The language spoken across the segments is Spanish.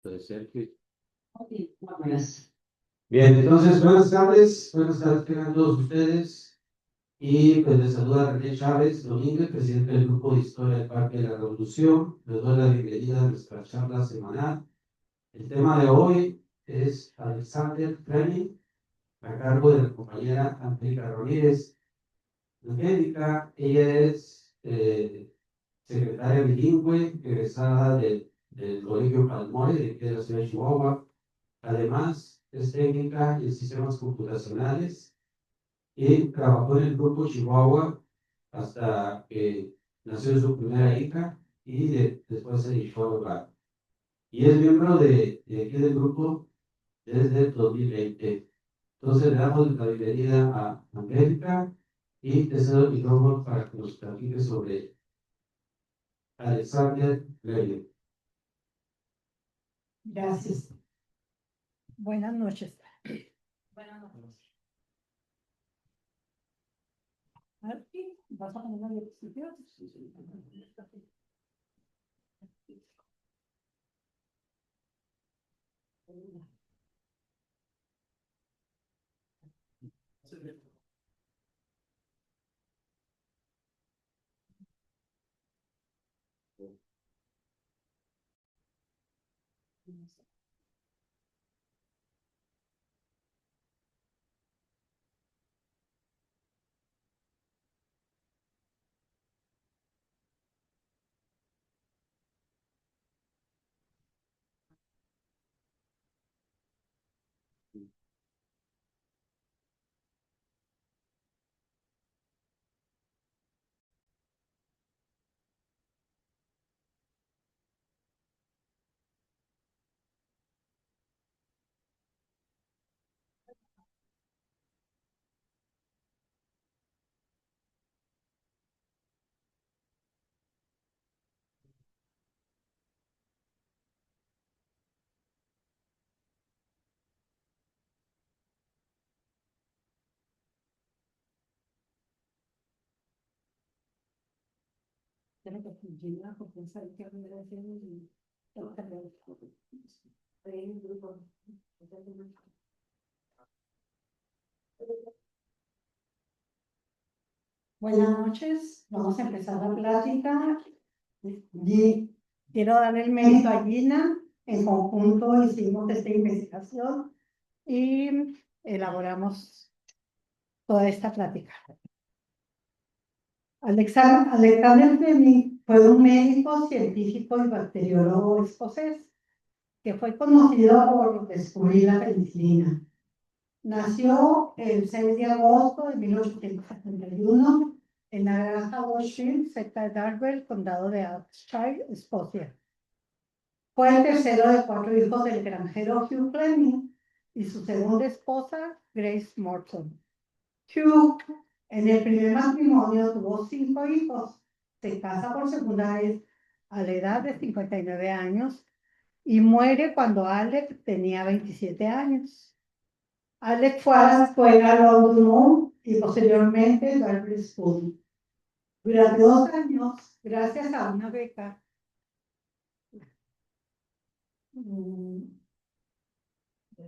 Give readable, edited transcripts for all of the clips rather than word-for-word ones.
Puede ser que... Buenas. Bien, entonces, buenas tardes a todos ustedes. Y pues les saluda René Chávez Domínguez, presidente del Grupo de Historia del Parque de la Revolución. Les doy la bienvenida a nuestra charla semanal. El tema de hoy es Alexander Fleming, a cargo de la compañera Angélica Rodríguez. Angélica, ella es secretaria bilingüe, egresada del Colegio Palmore de la ciudad de Chihuahua. Además, es técnica en sistemas computacionales y trabajó en el grupo Chihuahua hasta que nació su primera hija y después se dedicó al hogar. Y es miembro de aquí del grupo desde el 2020. Entonces le damos la bienvenida a Angélica y te cedo el micrófono para que nos platique sobre Alexander Fleming. Gracias. Buenas noches. Buenas noches. Aquí, ¿vas a poner la diapositiva? Tiene que fingir la confianza de que a mí me decían y tengo que cambiar el grupo. Buenas noches, vamos a empezar la plática. Y quiero dar el mérito a Gina. En conjunto hicimos esta investigación y elaboramos toda esta plática. Alexander Fleming fue un médico, científico y bacteriólogo escocés que fue conocido por descubrir la penicilina. Nació el 6 de agosto de 1871 en la granja Washfield, cerca de Dartwell, condado de Ayrshire, Escocia. Fue el tercero de 4 hijos del granjero Hugh Fleming y su segunda esposa, Grace Morton. Hugh, en el primer matrimonio, tuvo 5 hijos. Se casa por segunda vez a la edad de 59 años y muere cuando Alec tenía 27 años. Alec fue a la escuela London y posteriormente Dartmouth School. Durante 2 años, gracias a una beca,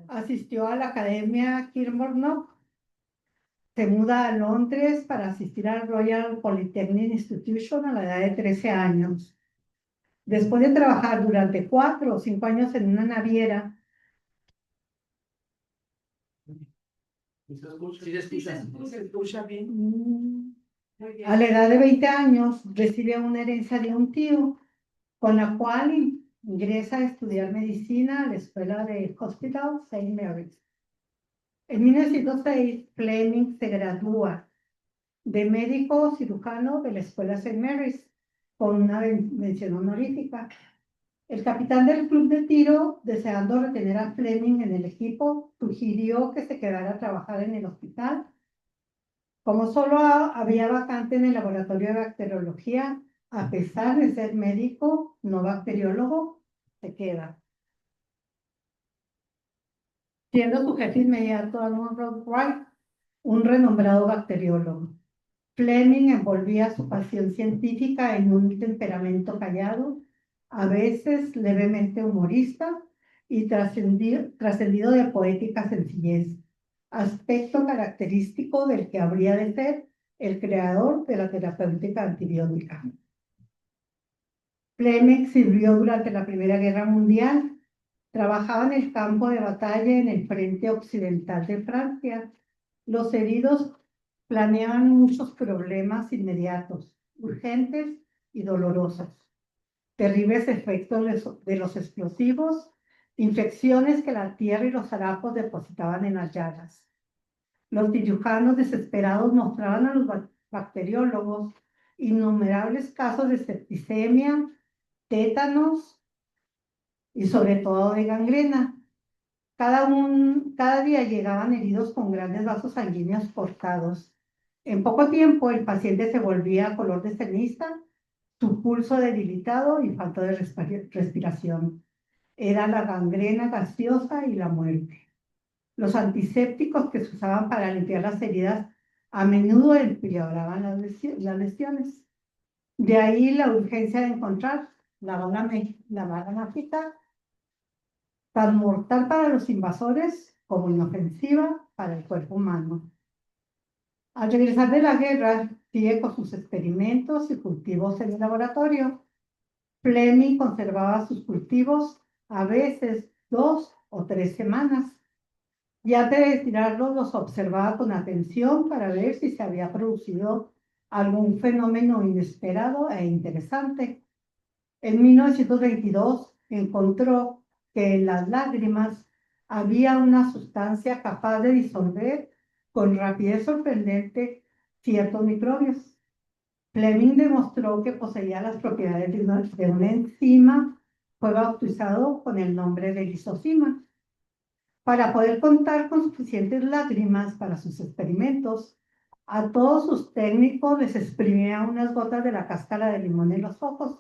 asistió a la Academia Kilmarnock. Se muda a Londres para asistir al Royal Polytechnic Institution a la edad de 13 años. Después de trabajar durante 4 o 5 años en una naviera, Se escucha bien. a la edad de 20 años recibe una herencia de un tío, con la cual ingresa a estudiar medicina a la escuela de Hospital St. Mary's. En 1906, Fleming se gradúa de médico cirujano de la escuela St. Mary's con una mención honorífica. El capitán del club de tiro, deseando retener a Fleming en el equipo, sugirió que se quedara a trabajar en el hospital. Como solo había vacante en el laboratorio de bacteriología, a pesar de ser médico, no bacteriólogo, se queda. Siendo su jefe inmediato Almond Wright, un renombrado bacteriólogo. Fleming envolvía su pasión científica en un temperamento callado, a veces levemente humorista, y trascendido de poética sencillez, aspecto característico del que habría de ser el creador de la terapéutica antibiótica. Fleming sirvió durante la Primera Guerra Mundial. Trabajaba en el campo de batalla en el frente occidental de Francia. Los heridos planeaban muchos problemas inmediatos, urgentes y dolorosos. Terribles efectos de los explosivos, infecciones que la tierra y los harapos depositaban en las llagas. Los cirujanos desesperados mostraban a los bacteriólogos innumerables casos de septicemia, tétanos y sobre todo de gangrena. Cada día llegaban heridos con grandes vasos sanguíneos cortados. En poco tiempo el paciente se volvía color de ceniza, su pulso debilitado y falta de respiración. Era la gangrena gaseosa y la muerte. Los antisépticos que se usaban para limpiar las heridas a menudo empeoraban las lesiones. De ahí la urgencia de encontrar la bala mágica, tan mortal para los invasores como inofensiva para el cuerpo humano. Al regresar de la guerra, sigue con sus experimentos y cultivos en el laboratorio. Fleming conservaba sus cultivos a veces 2 o 3 semanas. Y antes de tirarlos, los observaba con atención para ver si se había producido algún fenómeno inesperado e interesante. En 1922 encontró que en las lágrimas había una sustancia capaz de disolver con rapidez sorprendente ciertos microbios. Fleming demostró que poseía las propiedades de una enzima, fue bautizado con el nombre de lisozima. Para poder contar con suficientes lágrimas para sus experimentos, a todos sus técnicos les exprimía unas gotas de la cáscara de limón en los ojos,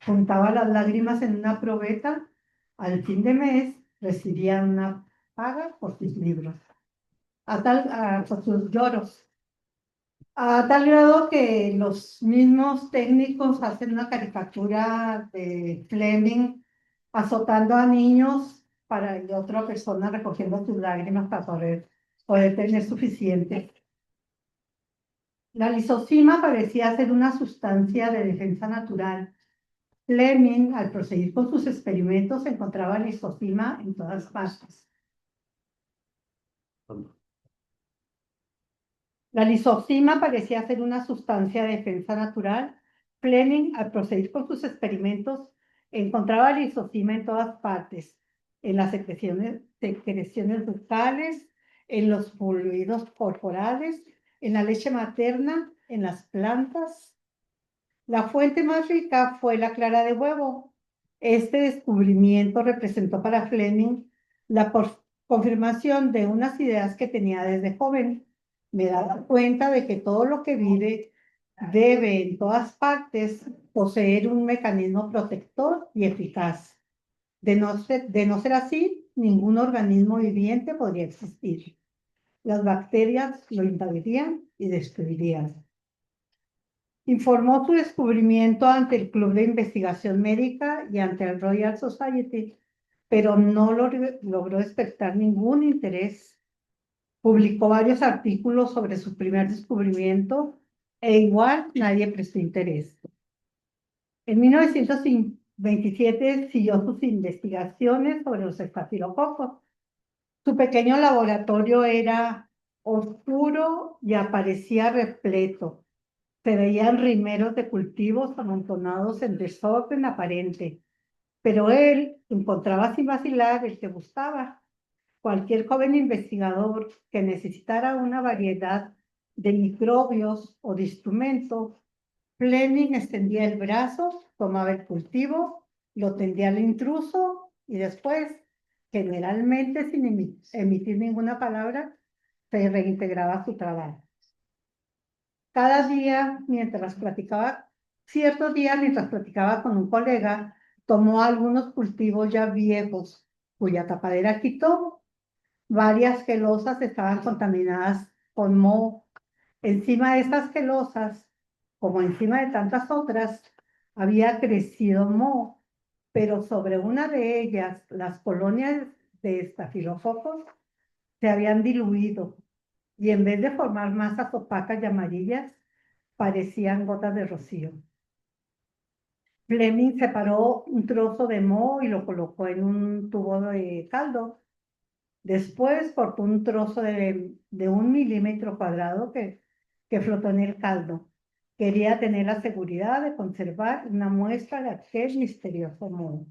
juntaba las lágrimas en una probeta, al fin de mes recibían una paga por sus libros, por sus lloros. A tal grado que los mismos técnicos hacen una caricatura de Fleming azotando a niños y otra persona recogiendo sus lágrimas para poder tener suficiente. La lisozima parecía ser una sustancia de defensa natural. Fleming, al proseguir con sus experimentos, encontraba lisozima en todas partes. La lisozima parecía ser una sustancia de defensa natural. Fleming, al proseguir con sus experimentos, encontraba lisozima en todas partes, en las secreciones bucales, en los fluidos corporales, en la leche materna, en las plantas. La fuente más rica fue la clara de huevo. Este descubrimiento representó para Fleming la confirmación de unas ideas que tenía desde joven. Me daba cuenta de que todo lo que vive debe en todas partes poseer un mecanismo protector y eficaz. De no ser así, ningún organismo viviente podría existir. Las bacterias lo invadirían y destruirían. Informó su descubrimiento ante el Club de Investigación Médica y ante el Royal Society, pero no logró despertar ningún interés. Publicó varios artículos sobre su primer descubrimiento e igual nadie prestó interés. En 1927 siguió sus investigaciones sobre los estafilococos. Su pequeño laboratorio era oscuro y aparecía repleto. Se veían rimeros de cultivos amontonados en desorden aparente, pero él encontraba sin vacilar el que buscaba. Cualquier joven investigador que necesitara una variedad de microbios o de instrumentos, Fleming extendía el brazo, tomaba el cultivo, lo tendía al intruso y después, generalmente sin emitir ninguna palabra, se reintegraba su trabajo. Ciertos días mientras platicaba con un colega, tomó algunos cultivos ya viejos, cuya tapadera quitó. Varias gelosas estaban contaminadas con moho. Encima de estas gelosas, como encima de tantas otras, había crecido moho. pero sobre una de ellas, las colonias de estafilococos se habían diluido y en vez de formar masas opacas y amarillas, parecían gotas de rocío. Fleming separó un trozo de moho y lo colocó en un tubo de caldo. Después cortó un trozo de 1 milímetro cuadrado que flotó en el caldo. Quería tener la seguridad de conservar una muestra de aquel misterioso moho.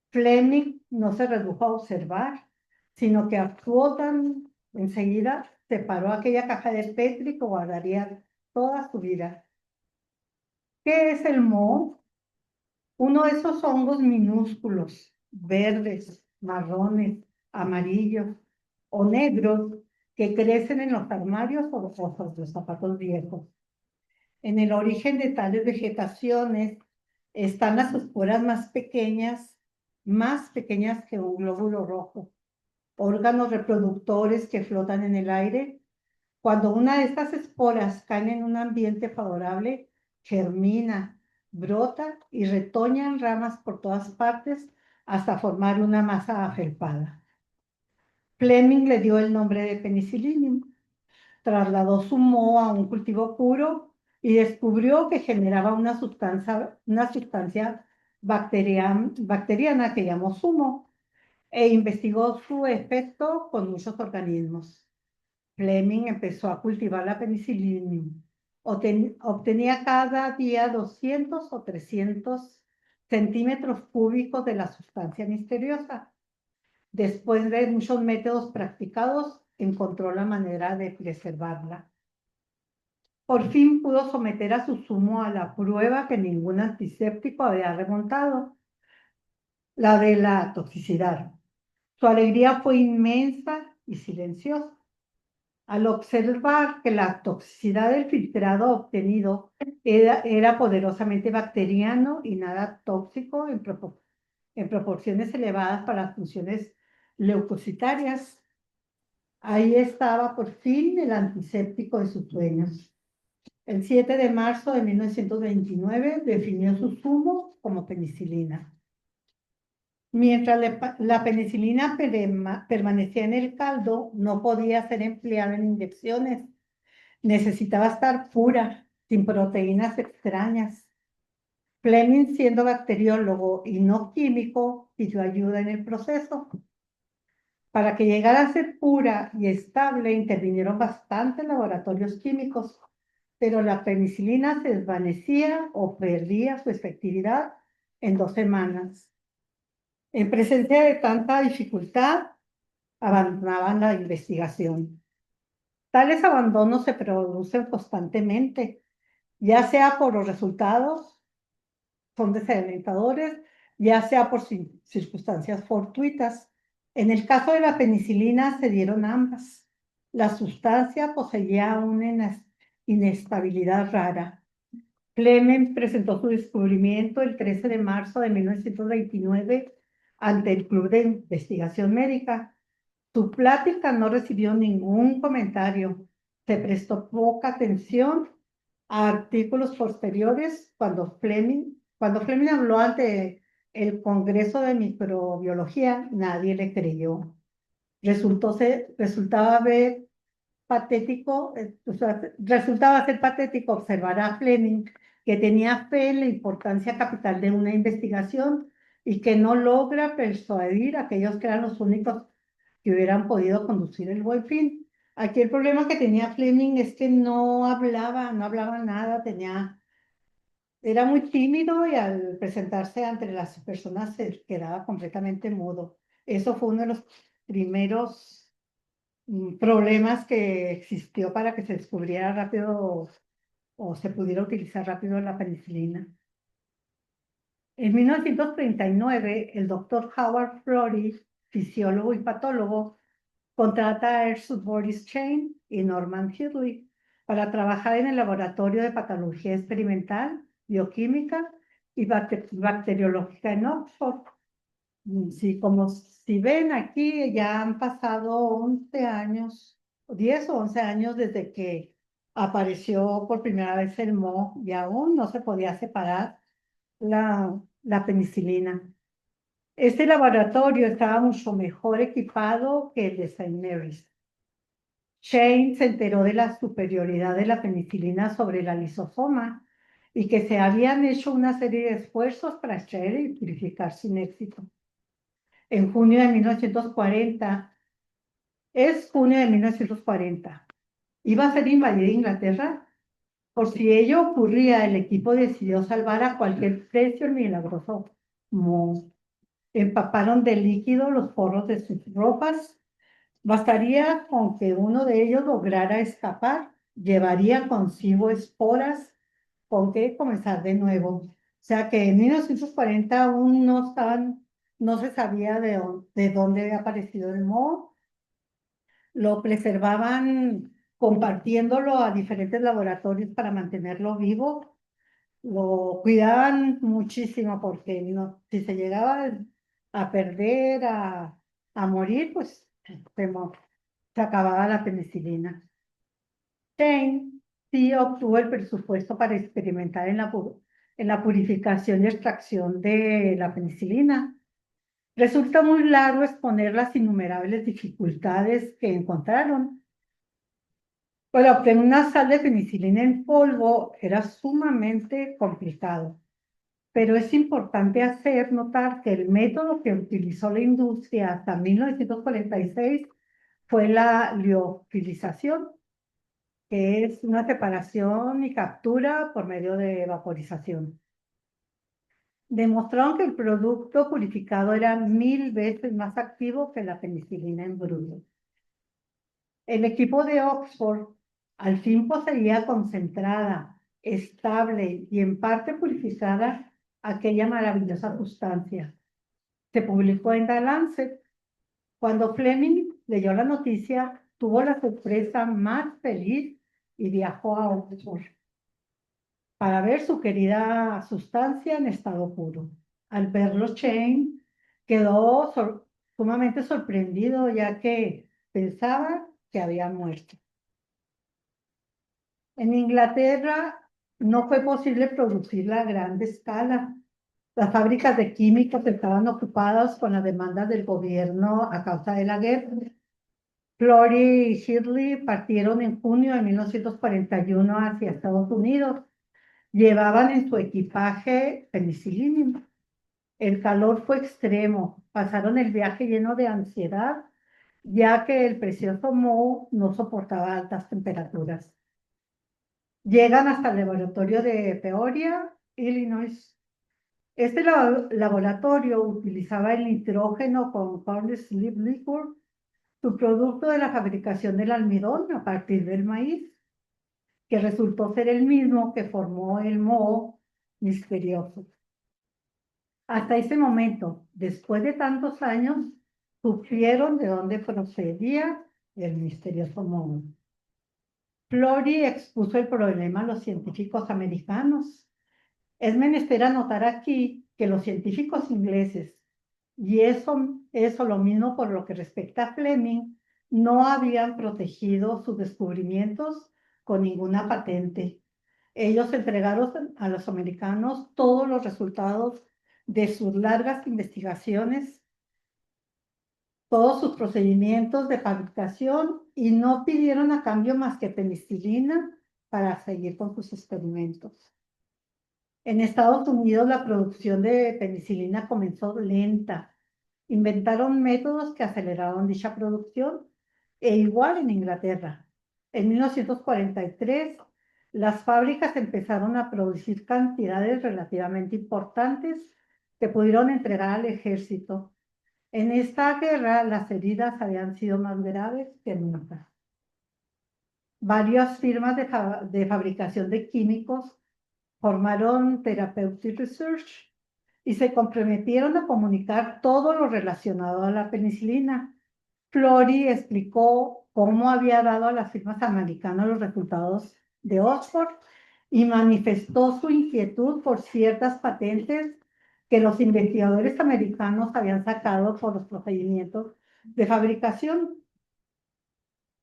Fleming no se redujo a observar, sino que actuó tan enseguida, separó aquella caja de Petri que guardaría toda su vida. ¿Qué es el moho? Uno de esos hongos minúsculos, verdes, marrones, amarillos o negros que crecen en los armarios o los zapatos viejos. En el origen de tales vegetaciones están las esporas más pequeñas que un glóbulo rojo, órganos reproductores que flotan en el aire. Cuando una de estas esporas cae en un ambiente favorable, germina, brota y retoña en ramas por todas partes hasta formar una masa afelpada. Fleming le dio el nombre de penicillium, trasladó su moho a un cultivo puro y descubrió que generaba una sustancia bacteriana que llamó sumo e investigó su efecto con muchos organismos. Fleming empezó a cultivar la penicillium. Obtenía cada día 200 o 300 centímetros cúbicos de la sustancia misteriosa. Después de muchos métodos practicados, encontró la manera de preservarla. Por fin pudo someter a su zumo a la prueba que ningún antiséptico había remontado, la de la toxicidad. Su alegría fue inmensa y silenciosa. Al observar que la toxicidad del filtrado obtenido era poderosamente bacteriano y nada tóxico en proporciones elevadas para las funciones leucocitarias, ahí estaba por fin el antiséptico de sus sueños. El 7 de marzo de 1929 definió su zumo como penicilina. Mientras la penicilina permanecía en el caldo, no podía ser empleada en inyecciones. Necesitaba estar pura, sin proteínas extrañas. Fleming, siendo bacteriólogo y no químico, pidió ayuda en el proceso. Para que llegara a ser pura y estable, intervinieron bastantes laboratorios químicos, pero la penicilina se desvanecía o perdía su efectividad en 2 semanas. En presencia de tanta dificultad, abandonaban la investigación. Tales abandonos se producen constantemente, ya sea por los resultados, son desalentadores, ya sea por circunstancias fortuitas. En el caso de la penicilina se dieron ambas. La sustancia poseía una inestabilidad rara. Fleming presentó su descubrimiento el 13 de marzo de 1929 ante el Club de Investigación Médica. Su plática no recibió ningún comentario. Se prestó poca atención a artículos posteriores cuando Fleming habló ante el Congreso de Microbiología, nadie le creyó. Resultaba ser patético observar a Fleming, que tenía fe en la importancia capital de una investigación y que no logra persuadir a aquellos que eran los únicos que hubieran podido conducir el buen fin. Aquí el problema que tenía Fleming es que no hablaba nada, era muy tímido y al presentarse ante las personas se quedaba completamente mudo. Eso fue uno de los primeros problemas que existió para que se descubriera rápido o se pudiera utilizar rápido la penicilina. En 1939, el doctor Howard Florey, fisiólogo y patólogo, contrata a Ersut Boris Chain y Norman Hurley para trabajar en el laboratorio de patología experimental, bioquímica y bacteriológica en Oxford. Sí, como si ven aquí, ya han pasado 11 años, 10 o 11 años desde que apareció por primera vez el moho y aún no se podía separar la penicilina. Este laboratorio estaba mucho mejor equipado que el de St. Mary's. Shane se enteró de la superioridad de la penicilina sobre la lisosoma y que se habían hecho una serie de esfuerzos para extraer y purificar sin éxito. En junio de 1940, junio de 1940, iba a ser invadida Inglaterra. Por si ello ocurría, el equipo decidió salvar a cualquier precio el milagroso moho. Empaparon de líquido los forros de sus ropas. Bastaría con que uno de ellos lograra escapar, llevaría consigo esporas con que comenzar de nuevo. O sea que en 1940 aún no se sabía de dónde había aparecido el moho. Lo preservaban compartiéndolo a diferentes laboratorios para mantenerlo vivo. Lo cuidaban muchísimo porque si se llegaba a perder, a morir, pues se acababa la penicilina. Shane sí obtuvo el presupuesto para experimentar en la purificación y extracción de la penicilina. Resulta muy largo exponer las innumerables dificultades que encontraron. Para obtener una sal de penicilina en polvo era sumamente complicado, pero es importante hacer notar que el método que utilizó la industria hasta 1946 fue la liofilización, que es una separación y captura por medio de vaporización. Demostraron que el producto purificado era 1000 veces más activo que la penicilina en bruto. El equipo de Oxford al fin poseía concentrada, estable y en parte purificada aquella maravillosa sustancia. Se publicó en The Lancet. Cuando Fleming leyó la noticia, tuvo la sorpresa más feliz y viajó a Oxford para ver su querida sustancia en estado puro. Al verlo, Shane quedó sumamente sorprendido, ya que pensaba que había muerto. En Inglaterra no fue posible producirla a gran escala. Las fábricas de químicos estaban ocupadas con las demandas del gobierno a causa de la guerra. Florey y Shirley partieron en junio de 1941 hacia Estados Unidos. Llevaban en su equipaje penicilina. El calor fue extremo. Pasaron el viaje lleno de ansiedad, ya que el precioso moho no soportaba altas temperaturas. Llegan hasta el laboratorio de Peoria, Illinois. Este laboratorio utilizaba el nitrógeno con corn slip liquor, su producto de la fabricación del almidón a partir del maíz, que resultó ser el mismo que formó el moho misterioso. Hasta ese momento, después de tantos años, supieron de dónde procedía el misterioso moho. Florey expuso el problema a los científicos americanos. Es menester anotar aquí que los científicos ingleses, y eso lo mismo por lo que respecta a Fleming, no habían protegido sus descubrimientos con ninguna patente. Ellos entregaron a los americanos todos los resultados de sus largas investigaciones, todos sus procedimientos de fabricación, y no pidieron a cambio más que penicilina para seguir con sus experimentos. En Estados Unidos la producción de penicilina comenzó lenta. Inventaron métodos que aceleraron dicha producción, e igual en Inglaterra. En 1943, las fábricas empezaron a producir cantidades relativamente importantes que pudieron entregar al ejército. En esta guerra, las heridas habían sido más graves que nunca. Varias firmas de fabricación de químicos formaron Therapeutic Research y se comprometieron a comunicar todo lo relacionado a la penicilina. Florey explicó cómo había dado a las firmas americanas los resultados de Oxford y manifestó su inquietud por ciertas patentes que los investigadores americanos habían sacado por los procedimientos de fabricación.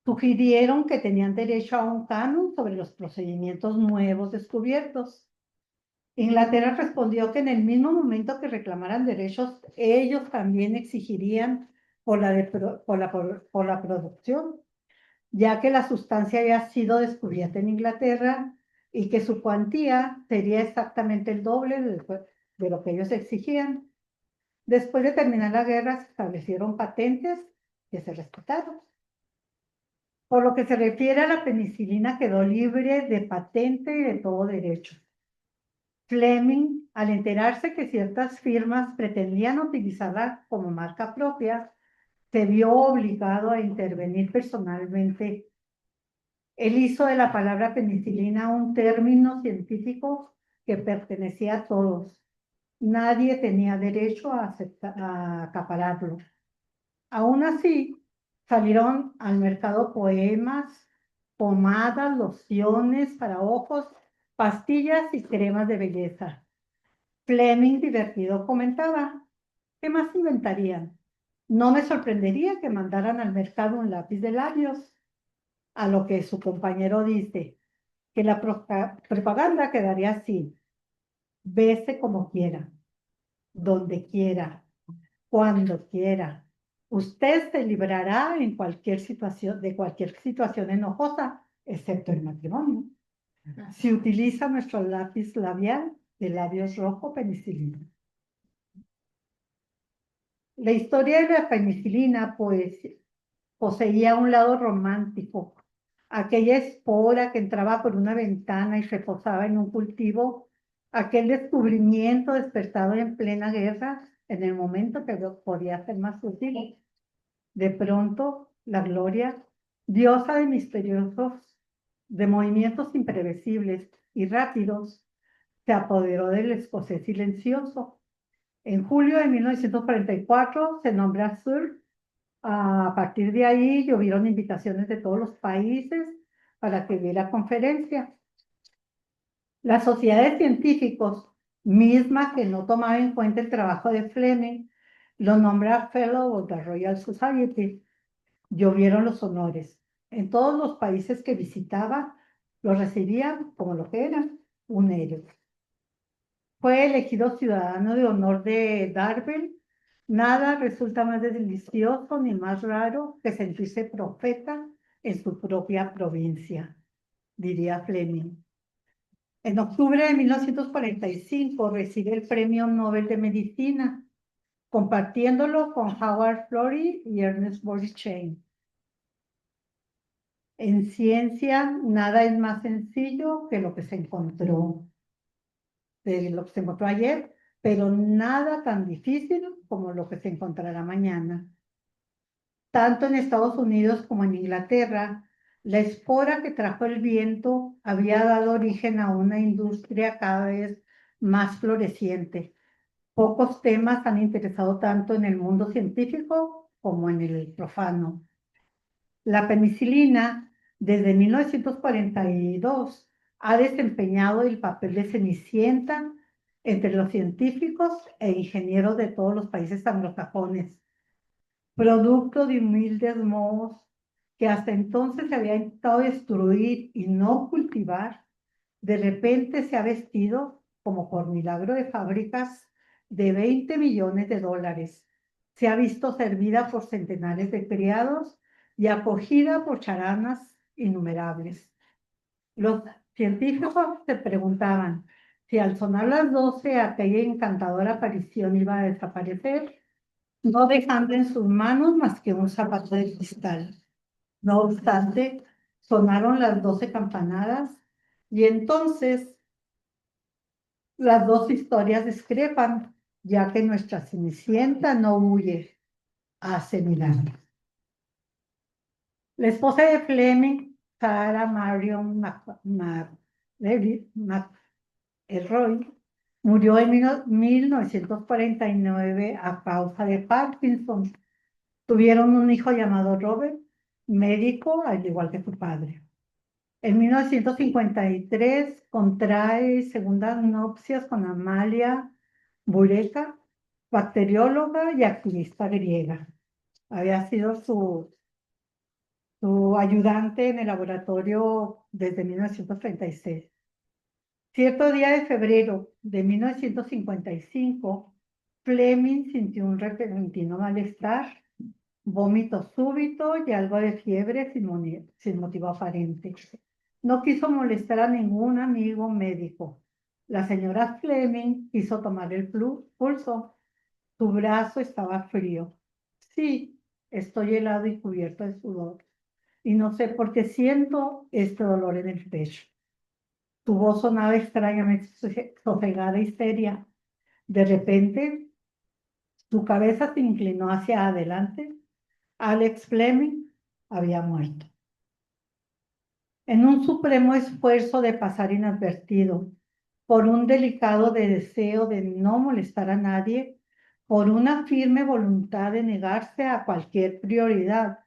Sugirieron que tenían derecho a un canon sobre los procedimientos nuevos descubiertos. Inglaterra respondió que en el mismo momento que reclamaran derechos, ellos también exigirían por la producción, ya que la sustancia había sido descubierta en Inglaterra y que su cuantía sería exactamente el doble de lo que ellos exigían. Después de terminar la guerra, se establecieron patentes que se respetaron. Por lo que se refiere a la penicilina, quedó libre de patente y de todo derecho. Fleming, al enterarse que ciertas firmas pretendían utilizarla como marca propia, se vio obligado a intervenir personalmente. Él hizo de la palabra penicilina un término científico que pertenecía a todos. Nadie tenía derecho a acapararlo. Aún así, salieron al mercado poemas, pomadas, lociones para ojos, pastillas y cremas de belleza. Fleming, divertido, comentaba: ¿qué más inventarían? No me sorprendería que mandaran al mercado un lápiz de labios. A lo que su compañero dice que la propaganda quedaría así: bese como quiera, donde quiera, cuando quiera. Usted se librará en cualquier situación, de cualquier situación enojosa, excepto el matrimonio, si utiliza nuestro lápiz labial de labios rojo penicilina. La historia de la penicilina, pues, poseía un lado romántico. Aquella espora que entraba por una ventana y reposaba en un cultivo, aquel descubrimiento despertado en plena guerra, en el momento que podía ser más útil. De pronto, la gloria, diosa de misteriosos, de movimientos imprevisibles y rápidos, se apoderó del escocés silencioso. En julio de 1944 se nombra Sir. A partir de ahí llovieron invitaciones de todos los países para que diera conferencia. La sociedad de científicos, misma que no tomaba en cuenta el trabajo de Fleming, lo nombra Fellow of the Royal Society. Llovieron los honores. En todos los países que visitaba, lo recibían como lo que eran, un héroe. Fue elegido ciudadano de honor de Darwin. Nada resulta más delicioso ni más raro que sentirse profeta en su propia provincia, diría Fleming. En octubre de 1945 recibe el Premio Nobel de Medicina, compartiéndolo con Howard Florey y Ernest Bochet. En ciencia, nada es más sencillo que lo que se encontró, ayer, pero nada tan difícil como lo que se encontrará mañana. Tanto en Estados Unidos como en Inglaterra, la espora que trajo el viento había dado origen a una industria cada vez más floreciente. Pocos temas han interesado tanto en el mundo científico como en el profano. La penicilina, desde 1942, ha desempeñado el papel de cenicienta entre los científicos e ingenieros de todos los países anglosajones, producto de humildes modos que hasta entonces se había intentado destruir y no cultivar. De repente se ha vestido, como por milagro de fábricas, de 20 millones de dólares. Se ha visto servida por centenares de criados y acogida por charanas innumerables. Los científicos se preguntaban si al sonar las 12 aquella encantadora aparición iba a desaparecer, no dejando en sus manos más que un zapato de cristal. No obstante, sonaron las 12 campanadas y entonces las dos historias discrepan, ya que nuestra Cenicienta no huye, hace milagros. La esposa de Fleming, Sarah Marion McElroy, murió en 1949 a causa de Parkinson. Tuvieron un hijo llamado Robert, médico al igual que su padre. En 1953 contrae segundas nupcias con Amalia Bureka, bacterióloga y activista griega. Había sido su ayudante en el laboratorio desde 1936. Cierto día de febrero de 1955, Fleming sintió un repentino malestar, vómito súbito y algo de fiebre sin motivo aparente. No quiso molestar a ningún amigo médico. La señora Fleming quiso tomar el pulso. Su brazo estaba frío. Sí, estoy helado y cubierto de sudor. Y no sé por qué siento este dolor en el pecho. Tu voz sonaba extrañamente sosegada y seria. De repente, su cabeza se inclinó hacia adelante. Alex Fleming había muerto. En un supremo esfuerzo de pasar inadvertido, por un delicado deseo de no molestar a nadie, por una firme voluntad de negarse a cualquier prioridad,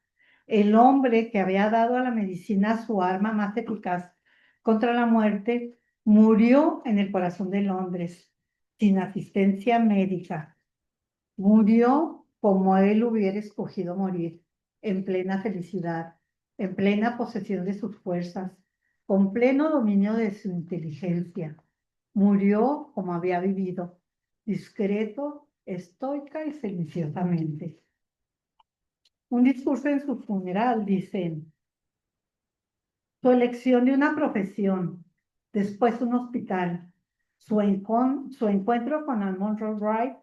el hombre que había dado a la medicina su arma más eficaz contra la muerte, murió en el corazón de Londres, sin asistencia médica. Murió como él hubiera escogido morir, en plena felicidad, en plena posesión de sus fuerzas, con pleno dominio de su inteligencia. Murió como había vivido, discreto, estoica y silenciosamente. Un discurso en su funeral dice: su elección de una profesión, después un hospital, su encuentro con Almond Wright,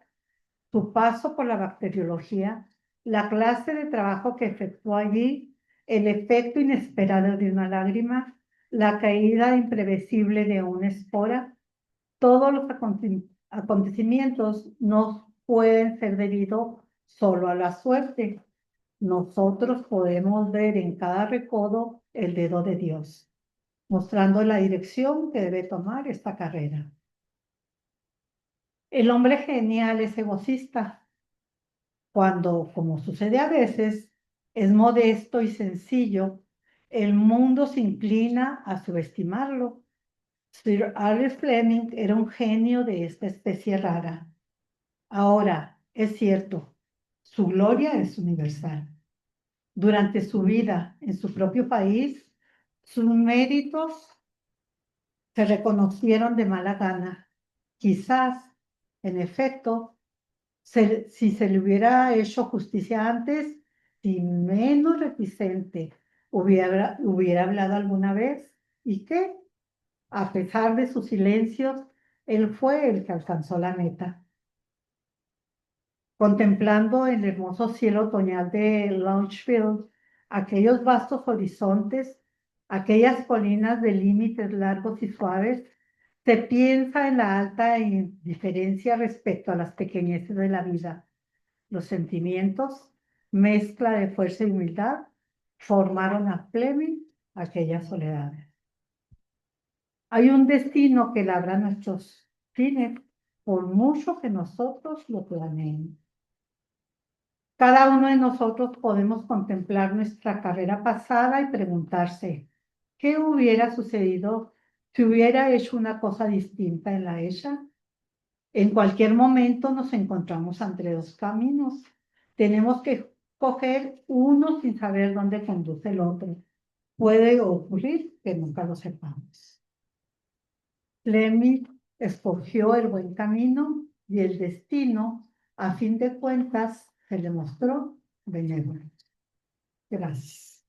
su paso por la bacteriología, la clase de trabajo que efectuó allí, el efecto inesperado de una lágrima, la caída imprevisible de una espora, todos los acontecimientos no pueden ser debidos solo a la suerte. Nosotros podemos ver en cada recodo el dedo de Dios, mostrando la dirección que debe tomar esta carrera. El hombre genial es egocista, cuando, como sucede a veces, es modesto y sencillo, el mundo se inclina a subestimarlo. Sir Alex Fleming era un genio de esta especie rara. Ahora, es cierto, su gloria es universal. Durante su vida en su propio país, sus méritos se reconocieron de mala gana. Quizás, en efecto, si se le hubiera hecho justicia antes, si menos reticente hubiera hablado alguna vez, y que, a pesar de sus silencios, él fue el que alcanzó la meta. Contemplando el hermoso cielo otoñal de Launchfield, aquellos vastos horizontes, aquellas colinas de límites largos y suaves, se piensa en la alta indiferencia respecto a las pequeñeces de la vida. Los sentimientos, mezcla de fuerza y humildad, formaron a Fleming aquellas soledades. Hay un destino que labra nuestros fines, por mucho que nosotros lo planeemos. Cada uno de nosotros podemos contemplar nuestra carrera pasada y preguntarse, ¿qué hubiera sucedido si hubiera hecho una cosa distinta en la hecha? En cualquier momento nos encontramos entre dos caminos. Tenemos que coger uno sin saber dónde conduce el otro. Puede ocurrir que nunca lo sepamos. Fleming escogió el buen camino y el destino, a fin de cuentas, se le mostró benévolo. Gracias.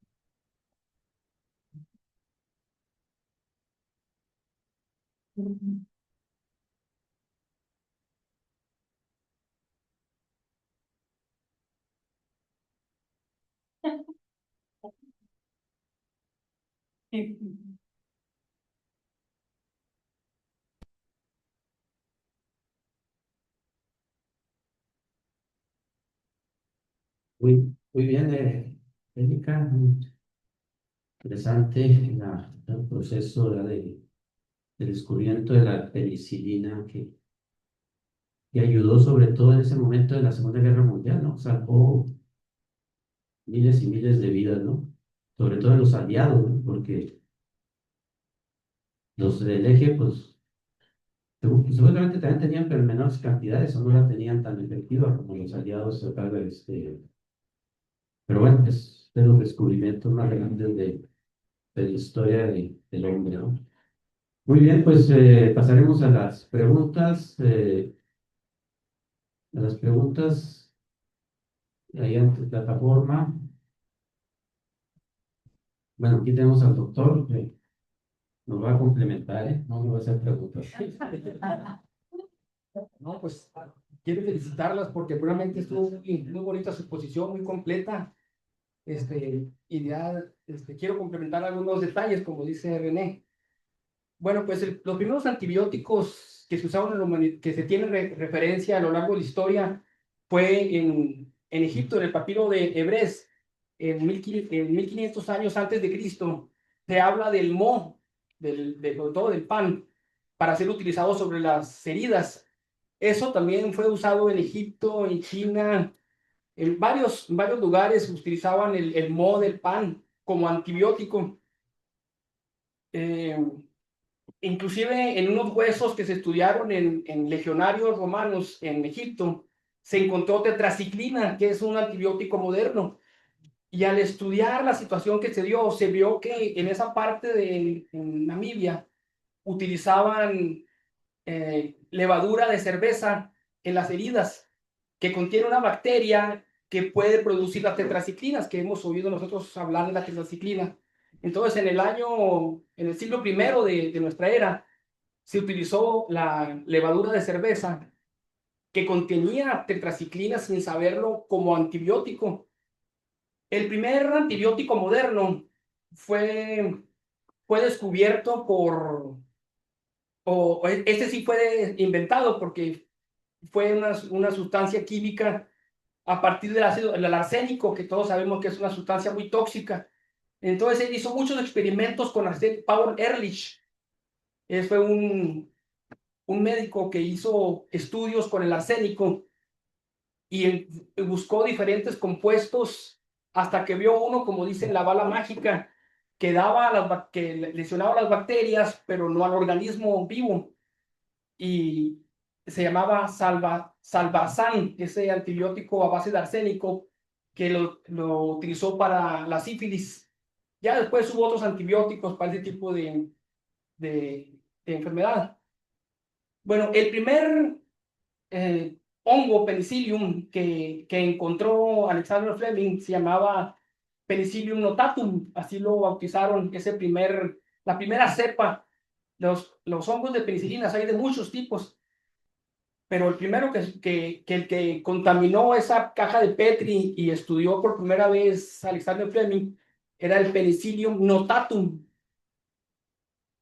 Muy bien, Erika, muy interesante el proceso de descubrimiento de la penicilina que ayudó sobre todo en ese momento de la Segunda Guerra Mundial, ¿no? Salvó miles y miles de vidas, ¿no? Sobre todo de los aliados, ¿no? Porque los del eje, pues, seguramente también tenían, pero en menores cantidades, o no la tenían tan efectiva como los aliados acá, pero bueno, es de los descubrimientos más grandes de la historia del hombre, ¿no? Muy bien, pues pasaremos a las preguntas. Ahí en tu plataforma. Bueno, aquí tenemos al doctor que nos va a complementar, ¿eh? No me va a hacer preguntas. No, pues quiero felicitarlas porque realmente estuvo muy bonita su exposición, muy completa. Y ya quiero complementar algunos detalles, como dice René. Bueno, pues los primeros antibióticos que se usaron que se tienen referencia a lo largo de la historia fue en Egipto, en el papiro de Hebrés, en 1500 años antes de Cristo. Se habla del moho, sobre todo del pan, para ser utilizado sobre las heridas. Eso también fue usado en Egipto, en China, en varios lugares utilizaban el moho del pan como antibiótico. Eh, Inclusive en unos huesos que se estudiaron en legionarios romanos en Egipto, se encontró tetraciclina, que es un antibiótico moderno. Y al estudiar la situación que se dio, se vio que en esa parte de en Namibia utilizaban levadura de cerveza en las heridas, que contiene una bacteria que puede producir las tetraciclinas, que hemos oído nosotros hablar de la tetraciclina. Entonces, en el siglo primero de nuestra era, se utilizó la levadura de cerveza que contenía tetraciclina sin saberlo como antibiótico. El primer antibiótico moderno fue, fue descubierto este sí fue inventado porque fue una sustancia química a partir del ácido, el arsénico, que todos sabemos que es una sustancia muy tóxica. Entonces él hizo muchos experimentos con arsénico. Paul Ehrlich, él fue un médico que hizo estudios con el arsénico y buscó diferentes compuestos hasta que vio uno, como dicen, la bala mágica, que lesionaba las bacterias, pero no al organismo vivo. Y se llamaba Salvarsan, ese antibiótico a base de arsénico que lo utilizó para la sífilis. Ya después hubo otros antibióticos para ese tipo de enfermedad. Bueno, el primer hongo Penicillium que encontró Alexander Fleming se llamaba Penicillium notatum, así lo bautizaron, la primera cepa. Los hongos de penicilinas hay de muchos tipos, pero el primero el que contaminó esa caja de Petri y estudió por primera vez Alexander Fleming era el Penicillium notatum.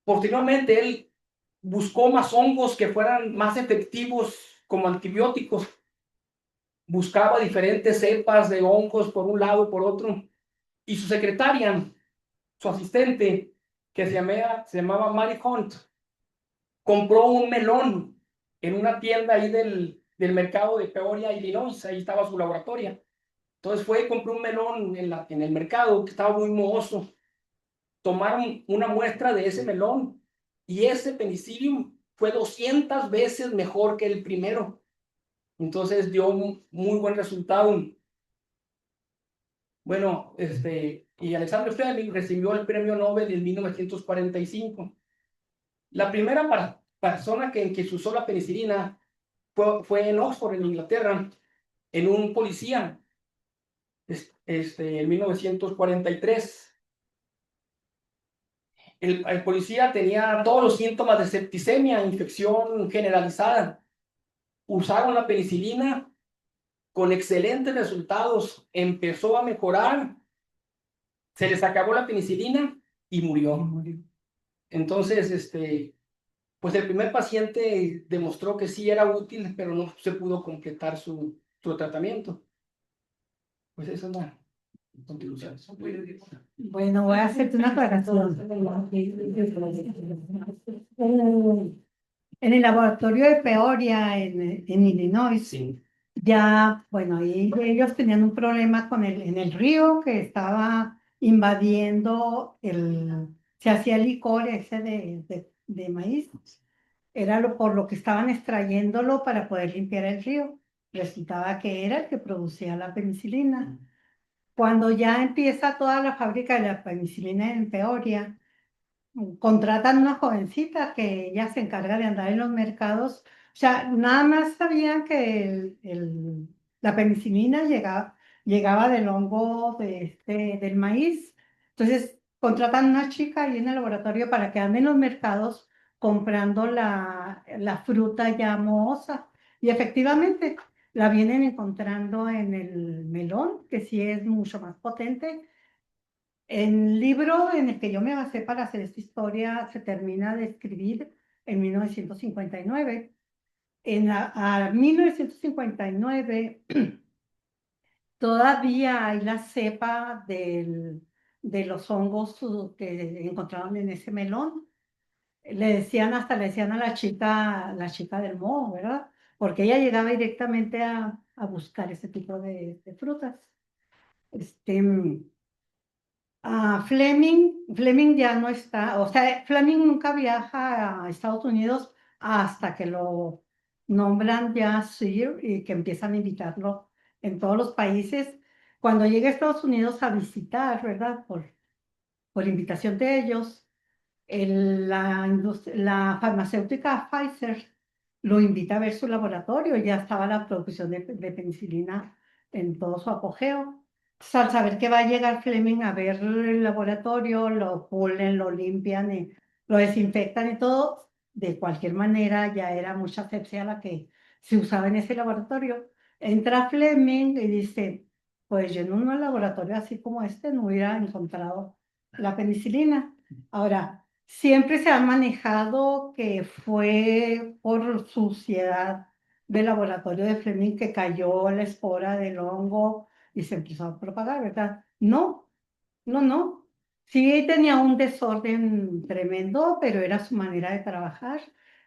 Posteriormente, él buscó más hongos que fueran más efectivos como antibióticos. Buscaba diferentes cepas de hongos por un lado, por otro. Y su secretaria, su asistente, que se llamaba Mary Hunt, compró un melón en una tienda ahí del mercado de Peoria, Illinois. Ahí estaba su laboratorio. Entonces fue y compró un melón en el mercado que estaba muy mohoso. Tomaron una muestra de ese melón y ese penicillium fue 200 veces mejor que el primero. Entonces dio un muy buen resultado. Bueno, y Alexander Fleming recibió el premio Nobel en 1945. La primera persona que se usó la penicilina fue en Oxford, en Inglaterra, en un policía, en 1943. El policía tenía todos los síntomas de septicemia, infección generalizada. Usaron la penicilina con excelentes resultados. Empezó a mejorar, se les acabó la penicilina y murió. Entonces, pues el primer paciente demostró que sí era útil, pero no se pudo completar su tratamiento. Pues esa es la conclusión. Bueno, voy a hacerte una aclaración. En el laboratorio de Peoria, en Illinois, Sí. ya, bueno, y ellos tenían un problema en el río que estaba invadiendo se hacía el licor ese de maíz. Era por lo que estaban extrayéndolo para poder limpiar el río. Resultaba que era el que producía la penicilina. Cuando ya empieza toda la fábrica de la penicilina en Peoria, contratan una jovencita que ella se encarga de andar en los mercados. O sea, nada más sabían que la penicilina llegaba del hongo del maíz. Entonces, contratan una chica ahí en el laboratorio para que ande en los mercados comprando la fruta ya mohosa. Y efectivamente, la vienen encontrando en el melón, que sí es mucho más potente. El libro en el que yo me basé para hacer esta historia se termina de escribir en 1959. A 1959 todavía hay la cepa de los hongos que encontraron en ese melón. Le decían a la chica del moho, ¿verdad? Porque ella llegaba directamente a buscar ese tipo de frutas. Este, Fleming ya no está, o sea, Fleming nunca viaja a Estados Unidos hasta que lo nombran ya Sir y que empiezan a invitarlo en todos los países. Cuando llega a Estados Unidos a visitar, ¿verdad? Por invitación de ellos, la farmacéutica Pfizer lo invita a ver su laboratorio, ya estaba la producción de penicilina en todo su apogeo. Entonces, al saber que va a llegar Fleming a ver el laboratorio, lo pulen, lo limpian, y lo desinfectan y todo, de cualquier manera ya era mucha asepsia la que se usaba en ese laboratorio. Entra Fleming y dice, pues yo en un laboratorio así como este no hubiera encontrado la penicilina. Ahora, siempre se ha manejado que fue por suciedad del laboratorio de Fleming que cayó la espora del hongo y se empezó a propagar, ¿verdad? No, no, no. Sí tenía un desorden tremendo, pero era su manera de trabajar.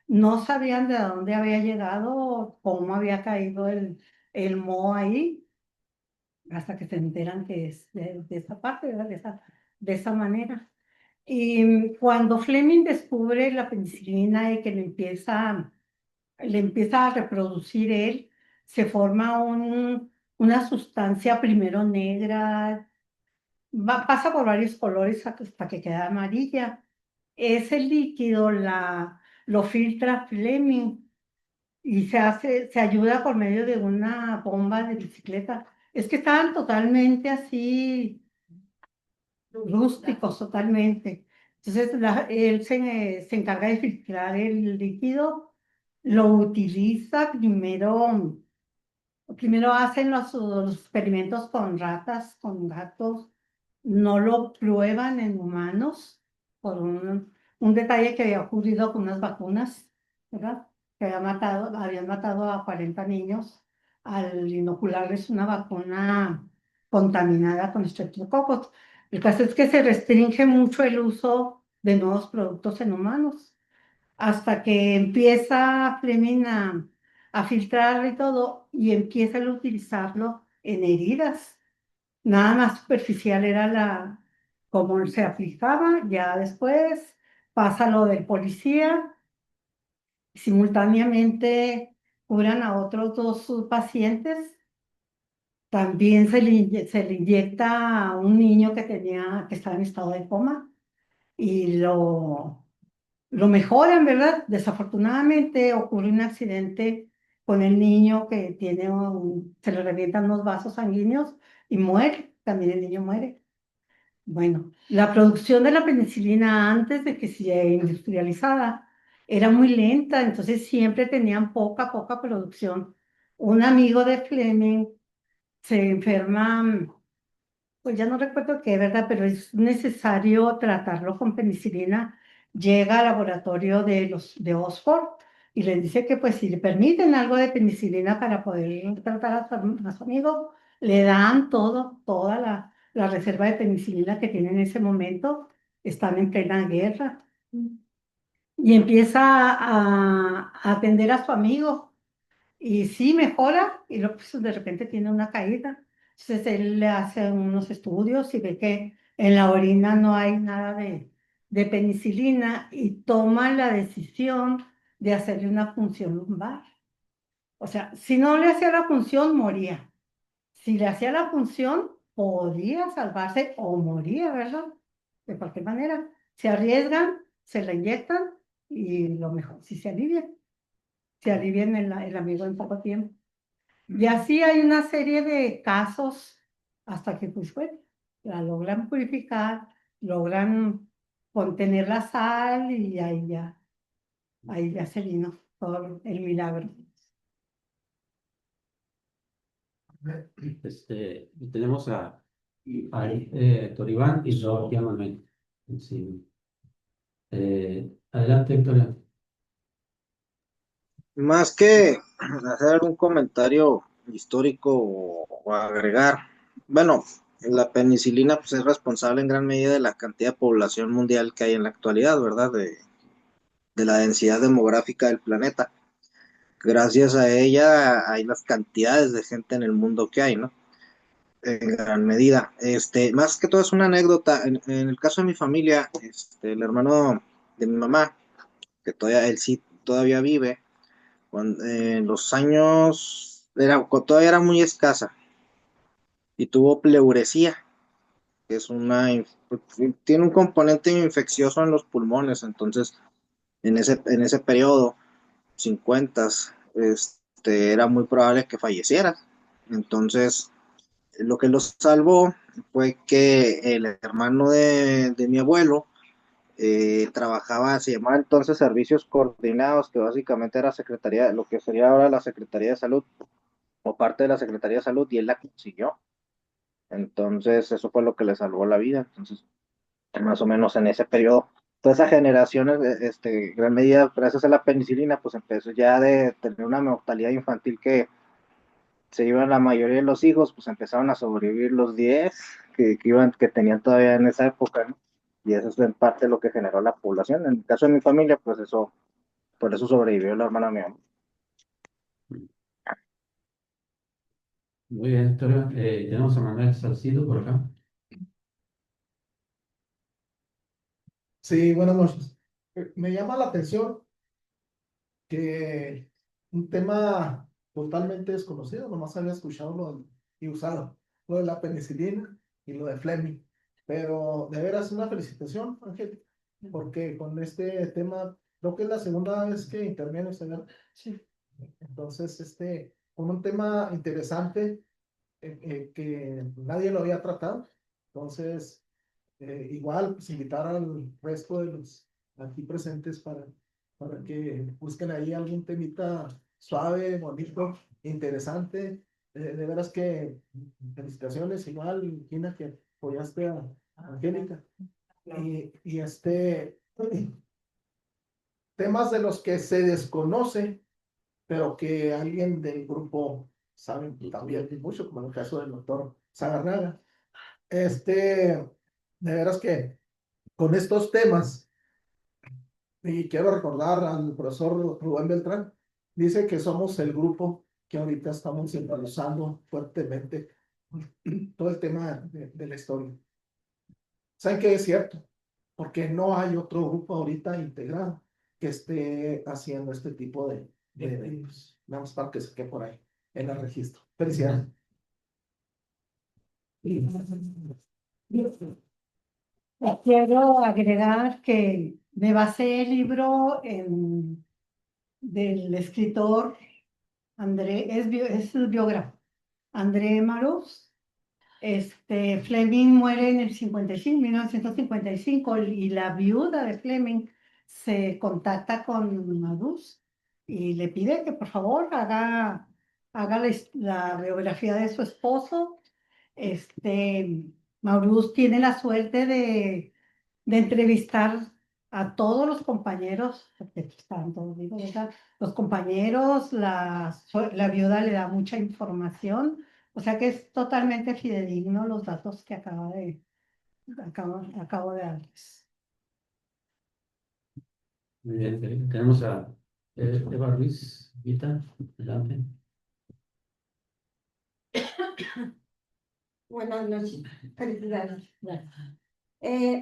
No sabían de dónde había llegado, cómo había caído el moho ahí, hasta que se enteran que es de esa parte, ¿verdad? De esa manera. Y cuando Fleming descubre la penicilina y que le empieza a reproducir él, se forma una sustancia primero negra, pasa por varios colores hasta que queda amarilla. Ese líquido lo filtra Fleming y se ayuda por medio de una bomba de bicicleta. Es que estaban totalmente así rústicos totalmente. Entonces, él se encarga de filtrar el líquido, lo utiliza primero hacen los experimentos con ratas, con gatos, no lo prueban en humanos por un detalle que había ocurrido con unas vacunas, ¿verdad? Que habían matado a 40 niños al inocularles una vacuna contaminada con estreptococos. El caso es que se restringe mucho el uso de nuevos productos en humanos hasta que empieza Fleming a filtrar y todo y empieza a utilizarlo en heridas. Nada más superficial era cómo se aplicaba, ya después pasa lo del policía, simultáneamente curan a otros dos pacientes. También se le inyecta a un niño que estaba en estado de coma y lo mejoran, ¿verdad? Desafortunadamente ocurre un accidente con el niño que se le revientan unos vasos sanguíneos y muere, también el niño muere. Bueno, la producción de la penicilina antes de que se industrializara era muy lenta, entonces siempre tenían poca producción. Un amigo de Fleming se enferma, pues ya no recuerdo qué, ¿verdad? Pero es necesario tratarlo con penicilina. Llega al laboratorio de Oxford y le dice que pues si le permiten algo de penicilina para poder tratar a su amigo, le dan toda la reserva de penicilina que tiene en ese momento. Están en plena guerra. Y empieza a atender a su amigo. Y sí, mejora, y luego pues, de repente tiene una caída. Entonces él le hace unos estudios y ve que en la orina no hay nada de penicilina y toma la decisión de hacerle una punción lumbar. O sea, si no le hacía la punción, moría. Si le hacía la punción, podía salvarse o moría, ¿verdad? De cualquier manera. Se arriesgan, se la inyectan y lo mejor, si se alivian el amigo en poco tiempo. Y así hay una serie de casos hasta que, pues, bueno, la logran purificar, logran contener la sal y ahí ya se vino todo el milagro. Tenemos a Héctor Iván y luego aquí a Manuel. Sí. Adelante, Héctor. Más que hacer algún comentario histórico o agregar, bueno, la penicilina pues, es responsable en gran medida de la cantidad de población mundial que hay en la actualidad, ¿verdad? De la densidad demográfica del planeta. Gracias a ella hay las cantidades de gente en el mundo que hay, ¿no? En gran medida. Más que todo es una anécdota. En el caso de mi familia, el hermano de mi mamá, que todavía, él sí todavía vive, en los años, todavía era muy escasa y tuvo pleuresía, que es tiene un componente infeccioso en los pulmones, entonces en ese periodo, 50, era muy probable que falleciera. Entonces, lo que los salvó fue que el hermano de mi abuelo trabajaba, se llamaba entonces Servicios Coordinados, que básicamente era Secretaría, lo que sería ahora la Secretaría de Salud, o parte de la Secretaría de Salud, y él la consiguió. Entonces, eso fue lo que le salvó la vida. Entonces, más o menos en ese periodo, todas esas generaciones, gran medida, gracias a la penicilina, pues empezó ya de tener una mortalidad infantil que se iban la mayoría de los hijos, pues empezaron a sobrevivir los 10 que tenían todavía en esa época, ¿no? Y eso es en parte lo que generó la población. En el caso de mi familia, pues eso, por eso sobrevivió la hermana mía. Muy bien, Héctor. Tenemos a Manuel Salcido por acá. Sí, buenas noches. Me llama la atención que un tema totalmente desconocido, nomás había escuchado y usado, lo de la penicilina y lo de Fleming. Pero de veras una felicitación, Ángel, porque con este tema, creo que es la segunda vez que intervienes, ¿verdad? Sí. Entonces, con un tema interesante que nadie lo había tratado. Entonces, igual, pues invitar al resto de los aquí presentes para que busquen ahí algún temita suave, bonito, interesante. De veras que felicitaciones, igual, Gina, que apoyaste a Angélica. Y temas de los que se desconoce, pero que alguien del grupo sabe también mucho, como en el caso del doctor Zagarnaga. De veras que con estos temas, y quiero recordar al profesor Rubén Beltrán, dice que somos el grupo que ahorita estamos centralizando fuertemente todo el tema de la historia. ¿Saben qué es cierto? Porque no hay otro grupo ahorita integrado que esté haciendo este tipo de eventos. Nada más para que se quede por ahí, en el registro. Felicidades. Quiero agregar que me basé el libro del escritor André, es el biógrafo, André Marus. Fleming muere en el 55, 1955, y la viuda de Fleming se contacta con Marus y le pide que por favor haga la biografía de su esposo. Maurus tiene la suerte de entrevistar a todos los compañeros, porque estaban todos vivos, ¿verdad? Los compañeros, la viuda le da mucha información, o sea que es totalmente fidedigno los datos que acabo de darles. Muy bien, tenemos a Eva Ruiz, Vita, adelante. Buenas noches, felicidades.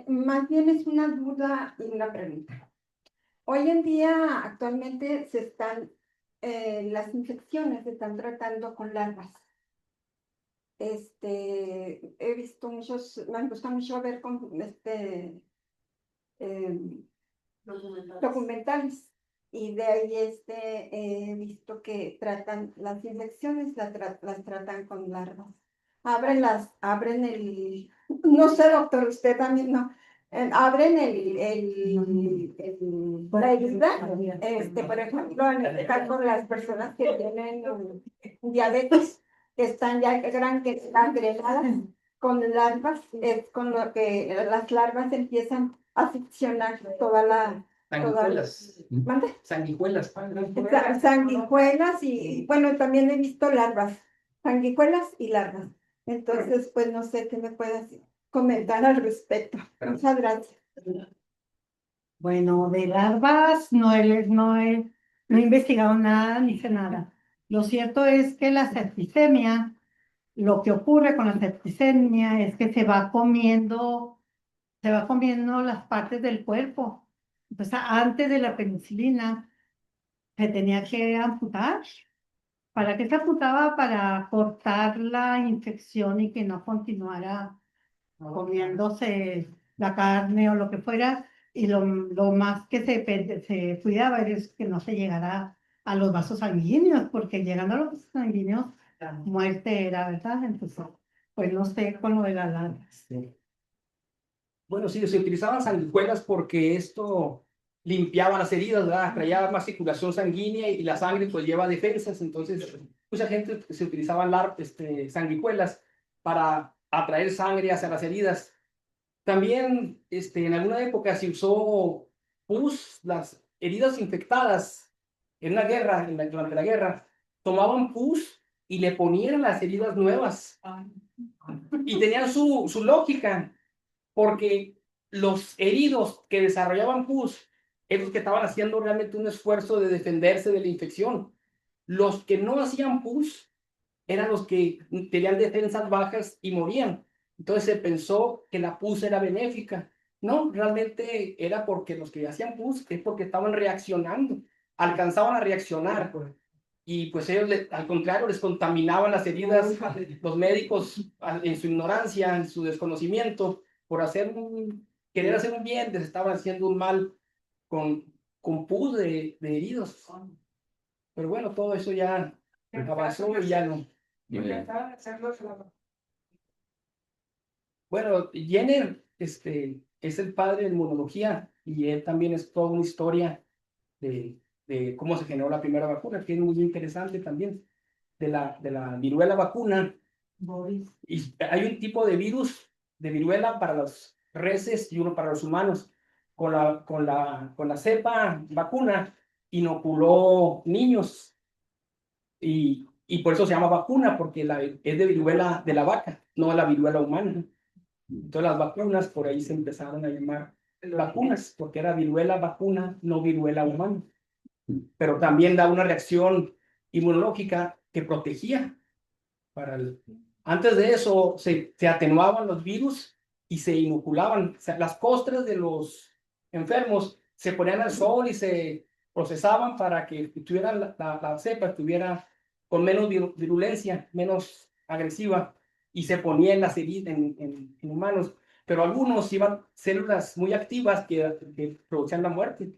Más bien es una duda y una pregunta. Hoy en día, actualmente, las infecciones se están tratando con larvas. He visto me gusta mucho ver documentales. Y de ahí he visto que tratan las infecciones, las tratan con larvas. Abren no sé, doctor, usted también no. Abren la herida, por ejemplo, en el caso de las personas que tienen diabetes, que están que están drenadas con larvas, es con lo que las larvas empiezan a ficcionar Sanguijuelas. ¿Mande? Sanguijuelas. Sanguijuelas y, bueno, también he visto larvas, sanguijuelas y larvas. Entonces, pues no sé qué me puedas comentar al respecto. Muchas gracias. Bueno, de larvas no he investigado nada ni sé nada. Lo cierto es que la septicemia, lo que ocurre con la septicemia es que se va comiendo las partes del cuerpo. Entonces, antes de la penicilina, se tenía que amputar. ¿Para qué se amputaba? Para cortar la infección y que no continuara comiéndose la carne o lo que fuera. Y lo más que se cuidaba era que no se llegara a los vasos sanguíneos, porque llegando a los vasos sanguíneos, muerte era, ¿verdad? Entonces, pues no sé con lo de las larvas. Bueno, sí, se utilizaban sanguijuelas porque esto limpiaba las heridas, ¿verdad? Traía más circulación sanguínea y la sangre pues lleva defensas. Entonces, mucha gente se utilizaban sanguijuelas para atraer sangre hacia las heridas. También en alguna época se usó pus, las heridas infectadas en una guerra, durante la guerra, tomaban pus y le ponían las heridas nuevas. Y tenían su lógica, porque los heridos que desarrollaban pus eran los que estaban haciendo realmente un esfuerzo de defenderse de la infección. Los que no hacían pus eran los que tenían defensas bajas y morían. Entonces se pensó que la pus era benéfica. No, realmente era porque los que hacían pus es porque estaban reaccionando, alcanzaban a reaccionar. Y pues ellos, al contrario, les contaminaban las heridas, los médicos en su ignorancia, en su desconocimiento, por querer hacer un bien, les estaban haciendo un mal con pus de heridos. Pero bueno, todo eso ya avanzó y ya no. Bueno, Jenner es el padre de inmunología y él también es toda una historia de cómo se generó la primera vacuna, que es muy interesante también, de la viruela vacuna. Y hay un tipo de virus de viruela para los reses y uno para los humanos. Con la cepa vacuna inoculó niños y por eso se llama vacuna, porque es de viruela de la vaca, no de la viruela humana. Entonces las vacunas por ahí se empezaron a llamar vacunas, porque era viruela vacuna, no viruela humana. Pero también da una reacción inmunológica que protegía. Antes de eso se atenuaban los virus y se inoculaban. O sea, las costras de los enfermos se ponían al sol y se procesaban para que la cepa estuviera con menos virulencia, menos agresiva, y se ponía en las heridas en humanos. Pero algunos iban células muy activas que producían la muerte.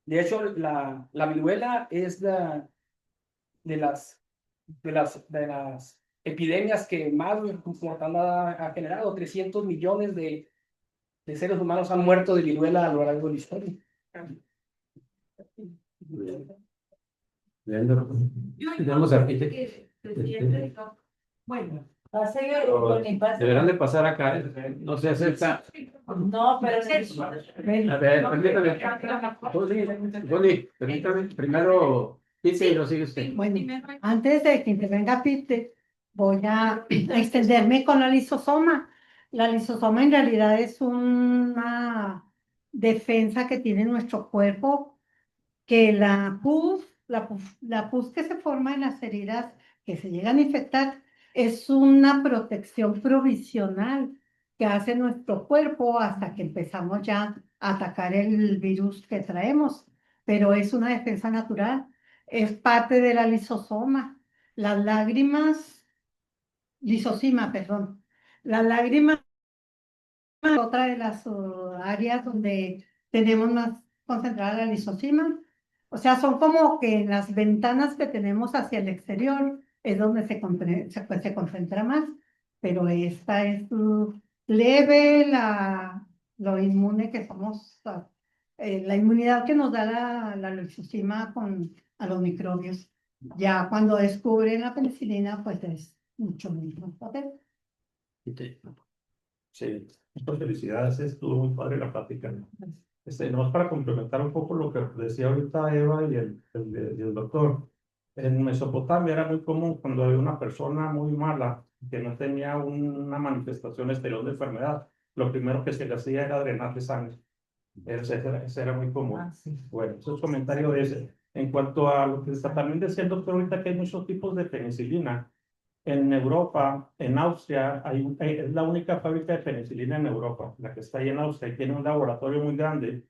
De hecho, la viruela es de las epidemias que más mortalidad ha generado. 300 millones de seres humanos han muerto de viruela a lo largo de la historia. Tenemos aquí. Bueno, Deberán de pasar acá, no se acepta. no, pero A ver, permítame. Tony, permítame. Primero, dice y lo sigue usted. Bueno, antes de que intervenga Pite, voy a extenderme con la lisosoma. La lisosoma en realidad es una defensa que tiene nuestro cuerpo, que la pus que se forma en las heridas que se llegan a infectar es una protección provisional que hace nuestro cuerpo hasta que empezamos ya a atacar el virus que traemos, pero es una defensa natural, es parte de la lisosoma. Las lágrimas, lisosima, perdón, las lágrimas es otra de las áreas donde tenemos más concentrada la lisozima. O sea, son como que las ventanas que tenemos hacia el exterior es donde se concentra más, pero esta es leve, lo inmune que somos, la inmunidad que nos da la lisozima a los microbios. Ya cuando descubren la penicilina, pues es mucho menos poder. Sí, muchas felicidades, estuvo muy padre la plática. Nomás para complementar un poco lo que decía ahorita Eva y el doctor. En Mesopotamia era muy común cuando había una persona muy mala que no tenía una manifestación exterior de enfermedad, lo primero que se le hacía era drenarle sangre. Ese era muy común. Bueno, ese es comentario ese. En cuanto a lo que está también diciendo el doctor ahorita, que hay muchos tipos de penicilina. En Europa, en Austria, es la única fábrica de penicilina en Europa, la que está ahí en Austria, y tiene un laboratorio muy grande.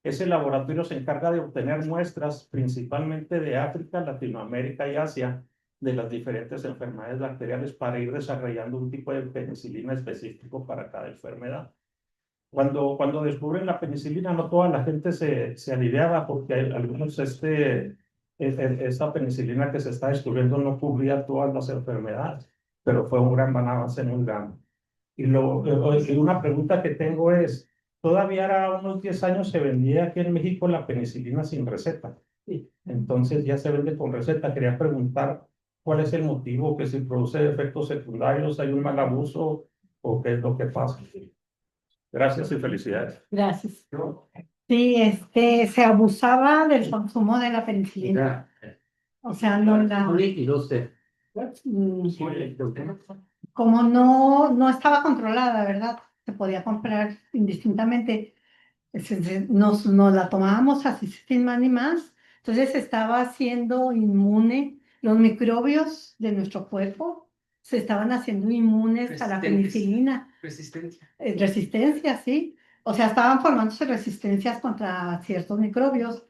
Ese laboratorio se encarga de obtener muestras principalmente de África, Latinoamérica y Asia, de las diferentes enfermedades bacteriales para ir desarrollando un tipo de penicilina específico para cada enfermedad. Cuando descubren la penicilina, no toda la gente se aliviaba porque algunos, esta penicilina que se está descubriendo no cubría todas las enfermedades, pero fue un gran avance muy grande. Y una pregunta que tengo es, todavía era unos 10 años se vendía aquí en México la penicilina sin receta. Entonces ya se vende con receta. Quería preguntar cuál es el motivo, que si produce efectos secundarios, hay un mal abuso o qué es lo que pasa. Gracias y felicidades. Gracias. Sí, se abusaba del consumo de la penicilina. O sea, como no estaba controlada, ¿verdad? Se podía comprar indistintamente. Nos la tomábamos así sin más ni más. Entonces estaba haciendo inmune los microbios de nuestro cuerpo. Se estaban haciendo inmunes a la penicilina. Resistencia, sí. O sea, estaban formándose resistencias contra ciertos microbios.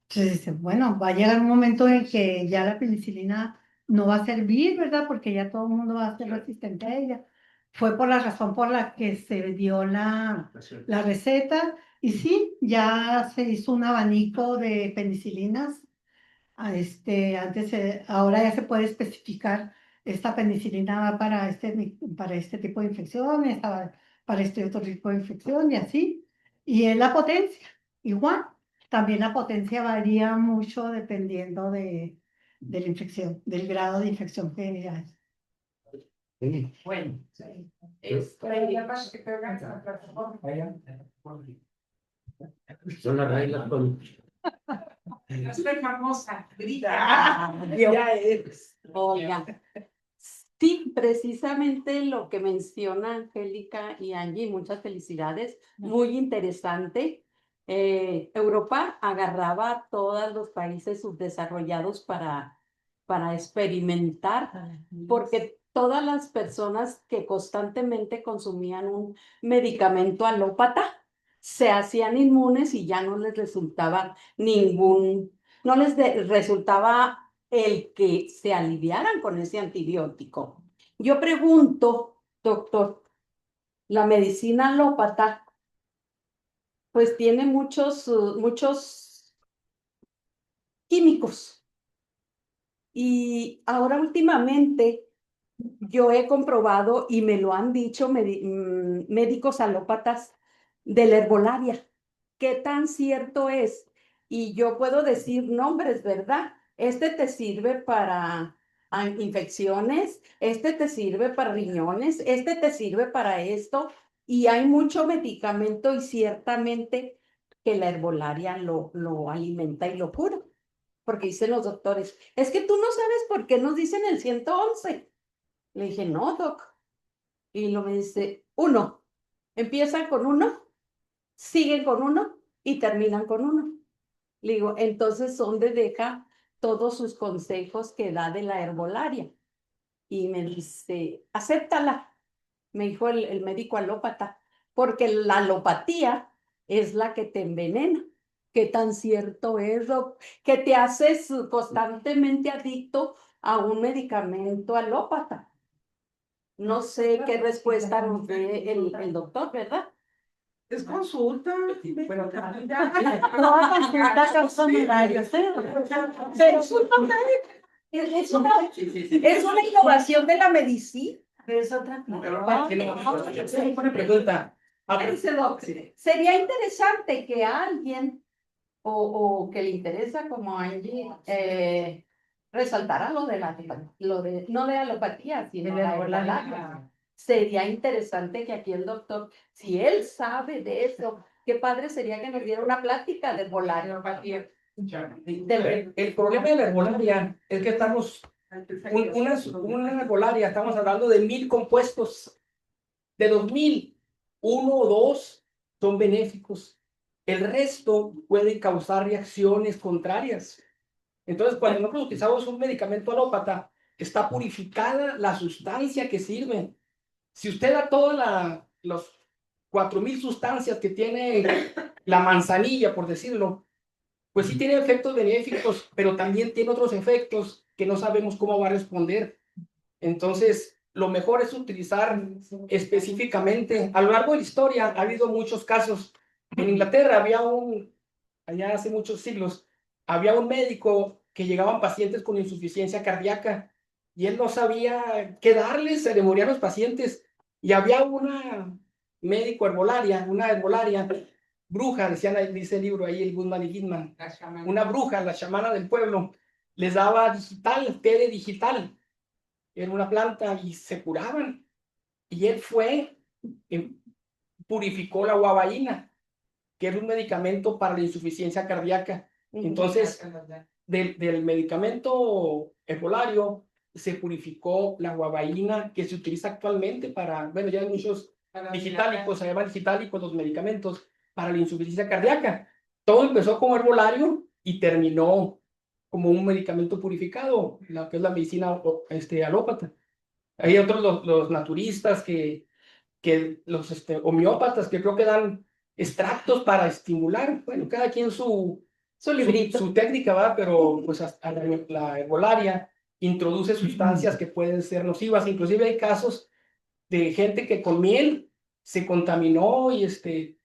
Entonces, bueno, va a llegar un momento en que ya la penicilina no va a servir, ¿verdad? Porque ya todo el mundo va a ser resistente a ella. Fue por la razón por la que se dio la receta. Y sí, ya se hizo un abanico de penicilinas. Ahora ya se puede especificar, esta penicilina va para este tipo de infección, esta para este otro tipo de infección y así. Y es la potencia, igual. También la potencia varía mucho dependiendo de la infección, del grado de infección que hay. Bueno, Son las reglas con... Soy famosa, grita. Ya eres. Oiga, sí, precisamente lo que menciona Angélica y Angie, muchas felicidades, muy interesante. Europa agarraba a todos los países subdesarrollados para experimentar, porque todas las personas que constantemente consumían un medicamento alópata se hacían inmunes y ya no les resultaba no les resultaba el que se aliviaran con ese antibiótico. Yo pregunto, doctor, la medicina alópata, pues tiene muchos químicos. Y ahora últimamente yo he comprobado y me lo han dicho médicos alópatas de la herbolaria. ¿Qué tan cierto es? Y yo puedo decir nombres, ¿verdad? Este te sirve para infecciones, este te sirve para riñones, este te sirve para esto. Y hay mucho medicamento y ciertamente que la herbolaria lo alimenta y lo cura. Porque dicen los doctores, es que tú no sabes por qué nos dicen el 111. Le dije, no, doc. Y lo me dice, 1. Empiezan con 1, siguen con 1 y terminan con 1. Le digo, entonces, ¿dónde deja todos sus consejos que da de la herbolaria? Y me dice, acéptala, me dijo el médico alópata, porque la alopatía es la que te envenena. ¿Qué tan cierto es, doc? Que te haces constantemente adicto a un medicamento alópata. No sé qué respuesta nos dé el doctor, ¿verdad? Es consulta. Bueno, Toda consulta causa honorarios, ¿eh? Pero es una innovación de la medicina. Pero es otra una pregunta. Sería interesante que alguien o que le interesa como Angie resaltara lo de no de alopatía, sino la herbolaria. Sería interesante que aquí el doctor, si él sabe de eso, qué padre sería que nos diera una plática de herbolaria. El problema de la herbolaria es que estamos, una herbolaria, estamos hablando de 1000 compuestos. De los 1000, 1 o 2 son benéficos. El resto puede causar reacciones contrarias. Entonces, cuando nosotros utilizamos un medicamento alópata, está purificada la sustancia que sirve. Si usted da todas las 4000 sustancias que tiene la manzanilla, por decirlo, pues sí tiene efectos benéficos, pero también tiene otros efectos que no sabemos cómo va a responder. Entonces, lo mejor es utilizar específicamente. A lo largo de la historia ha habido muchos casos. En Inglaterra allá hace muchos siglos, había un médico que llegaban pacientes con insuficiencia cardíaca y él no sabía qué darles, se le morían los pacientes. Y había una médico herbolaria, una herbolaria, bruja, dice el libro ahí, el Goodman y Gitman, una bruja, la chamana del pueblo, les daba digital, té de digital, era una planta y se curaban. Y él fue, purificó la guavaína, que es un medicamento para la insuficiencia cardíaca. Entonces, del medicamento herbolario se purificó la guavaína que se utiliza actualmente para, bueno, ya hay muchos digitálicos, se llaman digitálicos los medicamentos para la insuficiencia cardíaca. Todo empezó como herbolario y terminó como un medicamento purificado, lo que es la medicina alópata. Hay otros, los naturistas, los homeópatas, que creo que dan extractos para estimular. Bueno, cada quien su librito, su técnica, va, pero pues la herbolaria introduce sustancias que pueden ser nocivas. Inclusive hay casos de gente que con miel se contaminó y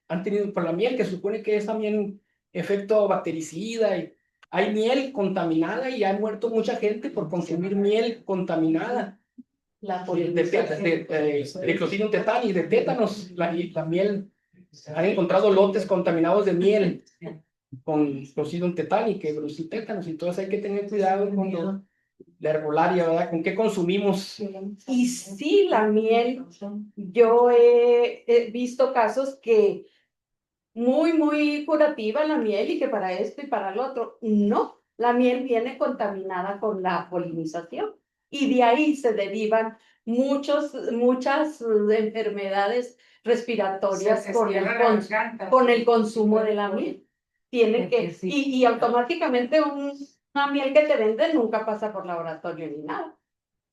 han tenido por la miel, que se supone que es también efecto bactericida, y hay miel contaminada y ha muerto mucha gente por consumir miel contaminada. De Clostridium tetani, de tétanos, la miel. Han encontrado lotes contaminados de miel con Clostridium tetani, que producen tétanos. Entonces hay que tener cuidado con la herbolaria, ¿verdad? ¿Con qué consumimos? Y sí, la miel, yo he visto casos que muy curativa la miel y que para esto y para lo otro. No, la miel viene contaminada con la polinización y de ahí se derivan muchas enfermedades respiratorias con el consumo de la miel. Tiene que, y automáticamente una miel que te venden nunca pasa por laboratorio ni nada,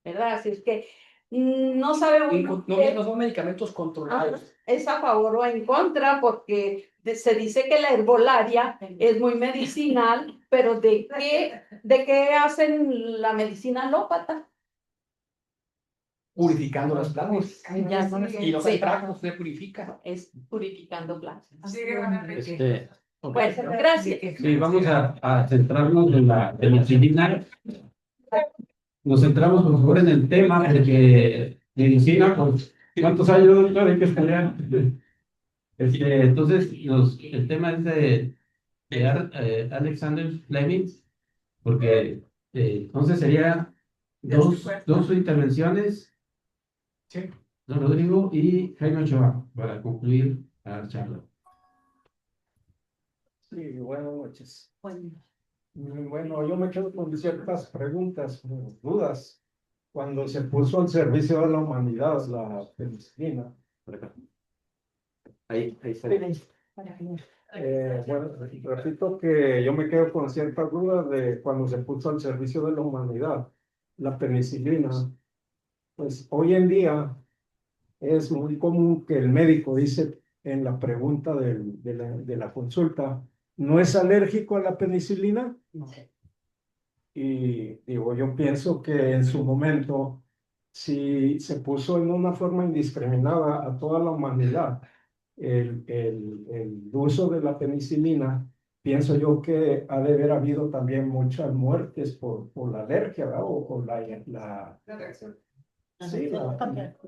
¿verdad? Así es que no sabe uno. No son medicamentos controlados. Es a favor o en contra, porque se dice que la herbolaria es muy medicinal, pero ¿de qué hacen la medicina alópata? Purificando las plantas. Y los extractos se purifican. Es purificando plantas. Bueno, gracias. Sí, vamos a centrarnos en la medicina. Nos centramos, por favor, en el tema de que medicina, pues, ¿cuántos años, doctor? Hay que estudiar. Entonces, el tema es de Alexander Fleming, porque entonces sería dos intervenciones, don Rodrigo y Jaime Ochoa, para concluir la charla. Sí, buenas noches. Bueno, yo me quedo con ciertas preguntas, dudas. Cuando se puso al servicio de la humanidad la penicilina. Ahí está. Bueno, repito que yo me quedo con ciertas dudas de cuando se puso al servicio de la humanidad la penicilina. Pues hoy en día es muy común que el médico dice en la pregunta de la consulta, ¿no es alérgico a la penicilina? No. Y digo, yo pienso que en su momento, si se puso en una forma indiscriminada a toda la humanidad, el uso de la penicilina, pienso yo que ha de haber habido también muchas muertes por la alergia, ¿verdad? O la reacción. sí,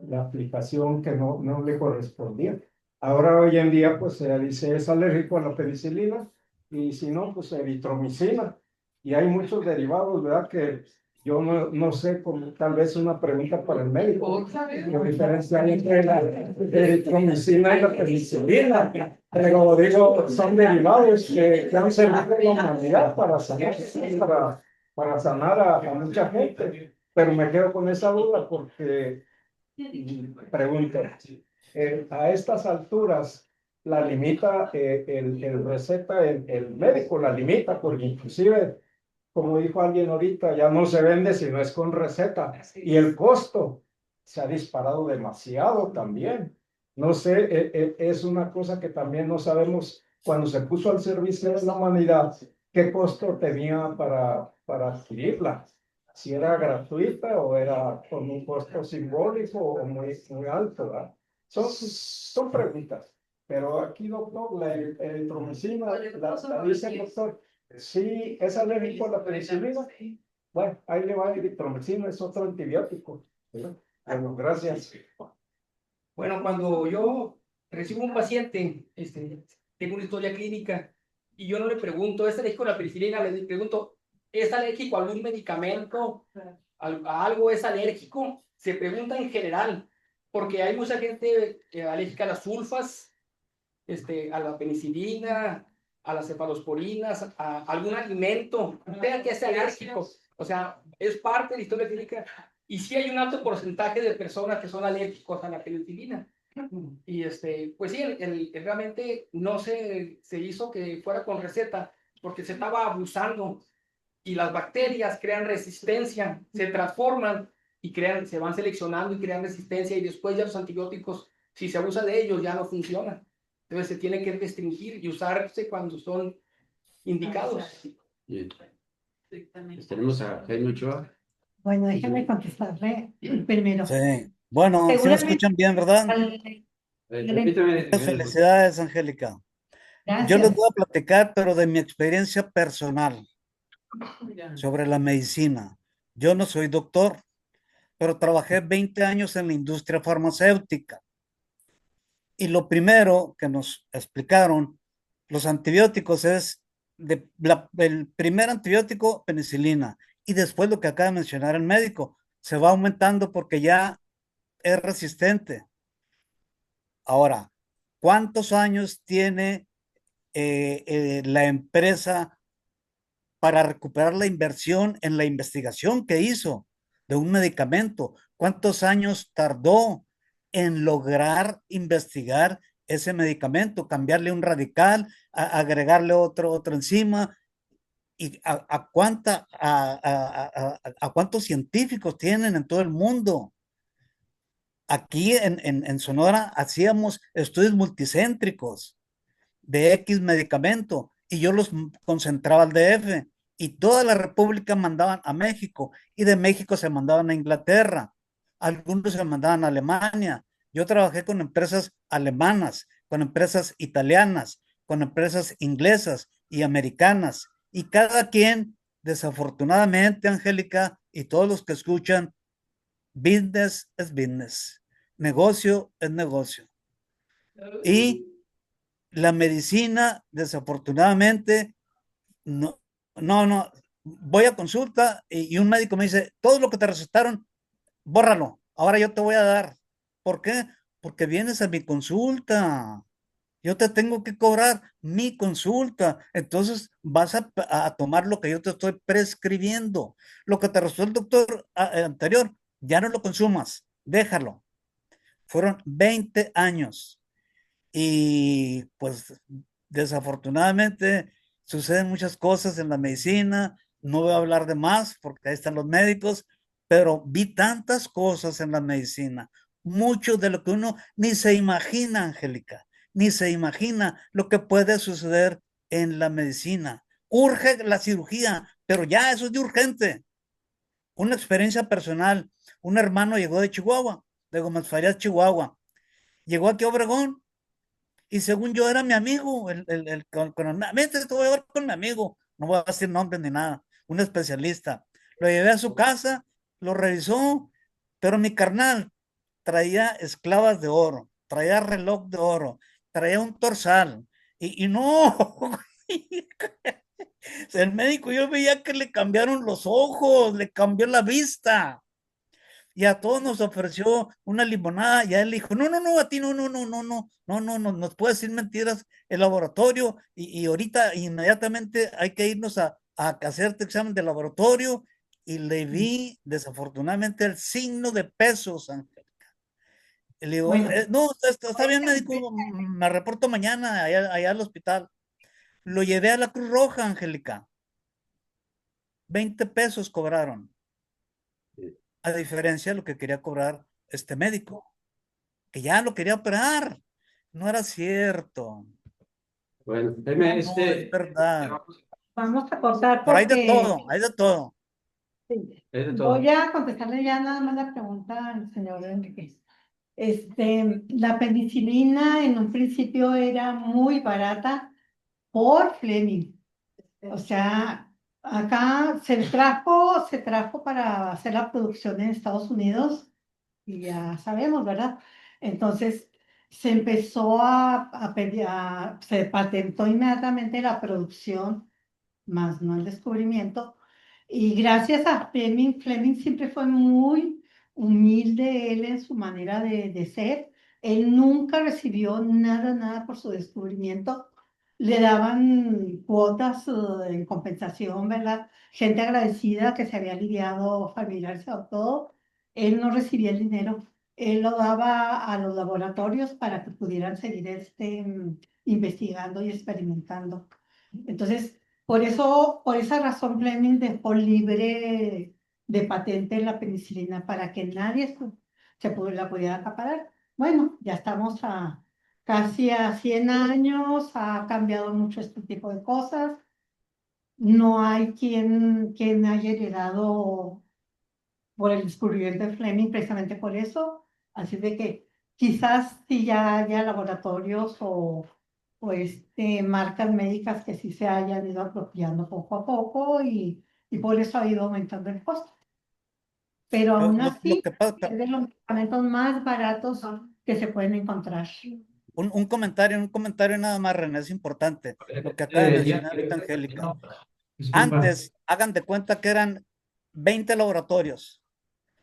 la aplicación que no le correspondía. Ahora, hoy en día, pues se dice es alérgico a la penicilina y si no, pues eritromicina. Y hay muchos derivados, ¿verdad? Que yo no sé, como tal vez una pregunta para el médico. ¿Qué diferencia hay entre la eritromicina y la penicilina? Pero digo, son derivados que han servido a la humanidad para sanar a mucha gente. Pero me quedo con esa duda porque pregunto, a estas alturas la limita el receta, el médico la limita, porque inclusive, como dijo alguien ahorita, ya no se vende si no es con receta y el costo se ha disparado demasiado también. No sé, es una cosa que también no sabemos cuando se puso al servicio de la humanidad, qué costo tenía para adquirirla, si era gratuita o era con un costo simbólico o muy alto, ¿verdad? Son preguntas, pero aquí, doctor, la eritromicina, la dice el doctor, sí, es alérgico a la penicilina. Bueno, ahí le va la eritromicina, es otro antibiótico. ¿Verdad? Bueno, gracias. Bueno, cuando yo recibo un paciente, tengo una historia clínica y yo no le pregunto, ¿es alérgico a la penicilina? Le pregunto, ¿es alérgico a algún medicamento? ¿A algo es alérgico? Se pregunta en general, porque hay mucha gente alérgica a las sulfas, a la penicilina, a las cefalosporinas, a algún alimento, tenga que ser alérgico. O sea, es parte de la historia clínica. Y sí hay un alto porcentaje de personas que son alérgicos a la penicilina. Y pues sí, realmente no se hizo que fuera con receta, porque se estaba abusando y las bacterias crean resistencia, se transforman y se van seleccionando y crean resistencia y después ya los antibióticos, si se abusa de ellos, ya no funcionan. Entonces se tiene que restringir y usarse cuando son indicados. Bien. Tenemos a Jaime Ochoa. Bueno, déjame contestarle primero. Sí, bueno, sí me Seguramente escuchan bien, ¿verdad? Repítame. Felicidades, Angélica. Yo les voy a platicar, pero de mi experiencia personal sobre la medicina. Yo no soy doctor, pero trabajé 20 años en la industria farmacéutica. Y lo primero que nos explicaron, los antibióticos es el primer antibiótico, penicilina, y después lo que acaba de mencionar el médico, se va aumentando porque ya es resistente. Ahora, ¿cuántos años tiene la empresa para recuperar la inversión en la investigación que hizo de un medicamento? ¿Cuántos años tardó en lograr investigar ese medicamento, cambiarle un radical, agregarle otro encima? ¿Y a cuántos científicos tienen en todo el mundo? Aquí en Sonora hacíamos estudios multicéntricos de X medicamento y yo los concentraba al DF y toda la República mandaban a México y de México se mandaban a Inglaterra, algunos se mandaban a Alemania. Yo trabajé con empresas alemanas, con empresas italianas, con empresas inglesas y americanas y cada quien, desafortunadamente, Angélica, y todos los que escuchan, business es business, negocio es negocio. Y la medicina, desafortunadamente, no, voy a consulta y un médico me dice, todo lo que te recetaron, bórralo, ahora yo te voy a dar. ¿Por qué? Porque vienes a mi consulta. Yo te tengo que cobrar mi consulta. Entonces vas a tomar lo que yo te estoy prescribiendo. Lo que te recetó el doctor anterior, ya no lo consumas, déjalo. Fueron 20 años. Y pues desafortunadamente suceden muchas cosas en la medicina. No voy a hablar de más porque ahí están los médicos, pero vi tantas cosas en la medicina, mucho de lo que uno ni se imagina, Angélica, ni se imagina lo que puede suceder en la medicina. Urge la cirugía, pero ya eso es de urgente. Una experiencia personal, un hermano llegó de Chihuahua, de Gómez Farías, Chihuahua. Llegó aquí a Obregón Y según yo era mi amigo, vete, te voy a llevar con mi amigo, no voy a decir nombres ni nada, un especialista. Lo llevé a su casa, lo revisó, pero mi carnal traía esclavas de oro, traía reloj de oro, traía un torsal, y no, el médico yo veía que le cambiaron los ojos, le cambió la vista. Y a todos nos ofreció una limonada y a él dijo, no, no, no, a ti no, no, no, no, no, no, no, no, nos puede decir mentiras el laboratorio y ahorita inmediatamente hay que irnos a hacerte examen de laboratorio y le vi desafortunadamente el signo de pesos. Y le digo, Bueno, no, está bien médico, me reporto mañana allá al hospital. Lo llevé a la Cruz Roja, Angélica. 20 pesos cobraron, a diferencia de lo que quería cobrar este médico, que ya lo quería operar. No era cierto. Bueno, No, es verdad. vamos a cortar Pero hay de porque todo, hay de todo. sí, es de todo. voy a contestarle ya nada más la pregunta al señor Enrique. La penicilina en un principio era muy barata por Fleming. O sea, acá se trajo para hacer la producción en Estados Unidos y ya sabemos, ¿verdad? Entonces se empezó se patentó inmediatamente la producción, más no el descubrimiento. Y gracias a Fleming, Fleming siempre fue muy humilde él en su manera de ser. Él nunca recibió nada, nada por su descubrimiento. Le daban cuotas en compensación, ¿verdad? Gente agradecida que se había aliviado, familiarizado todo. Él no recibía el dinero. Él lo daba a los laboratorios para que pudieran seguir investigando y experimentando. Entonces, por esa razón, Fleming dejó libre de patente la penicilina para que nadie la pudiera acaparar. Bueno, ya estamos casi a 100 años, ha cambiado mucho este tipo de cosas. No hay quien haya heredado por el descubrimiento de Fleming precisamente por eso. Así de que quizás sí ya haya laboratorios o marcas médicas que sí se hayan ido apropiando poco a poco y por eso ha ido aumentando el costo. Pero aún Lo así que pasa, es de los medicamentos más baratos que se pueden encontrar. un comentario nada más, René, es importante. Lo que acaba de mencionar ahorita Angélica. Disculpa. Antes, hagan de cuenta que eran 20 laboratorios.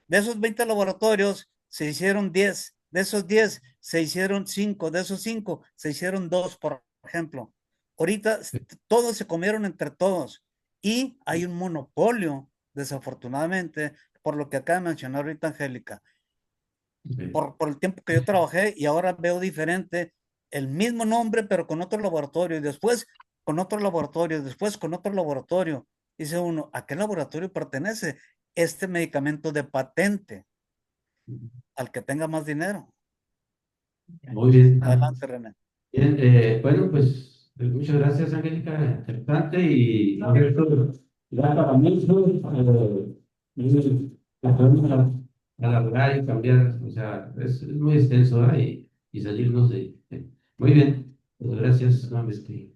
De esos 20 laboratorios se hicieron 10. De esos 10 se hicieron 5. De esos 5 se hicieron 2, por ejemplo. Ahorita todos se comieron entre todos y hay un monopolio, desafortunadamente, por lo que acaba de mencionar ahorita Angélica. Por el tiempo que yo trabajé y ahora veo diferente el mismo nombre, pero con otro laboratorio y después con otro laboratorio, después con otro laboratorio. Dice uno, ¿a qué laboratorio pertenece este medicamento de patente? Al que tenga más dinero. Muy bien. Adelante, René. Bien, bueno, pues muchas gracias, Angélica, interesante y abierto ya para mucho, podemos alargar y cambiar, o sea, es muy extenso, ¿eh? Y salirnos de. Muy bien, pues gracias nuevamente.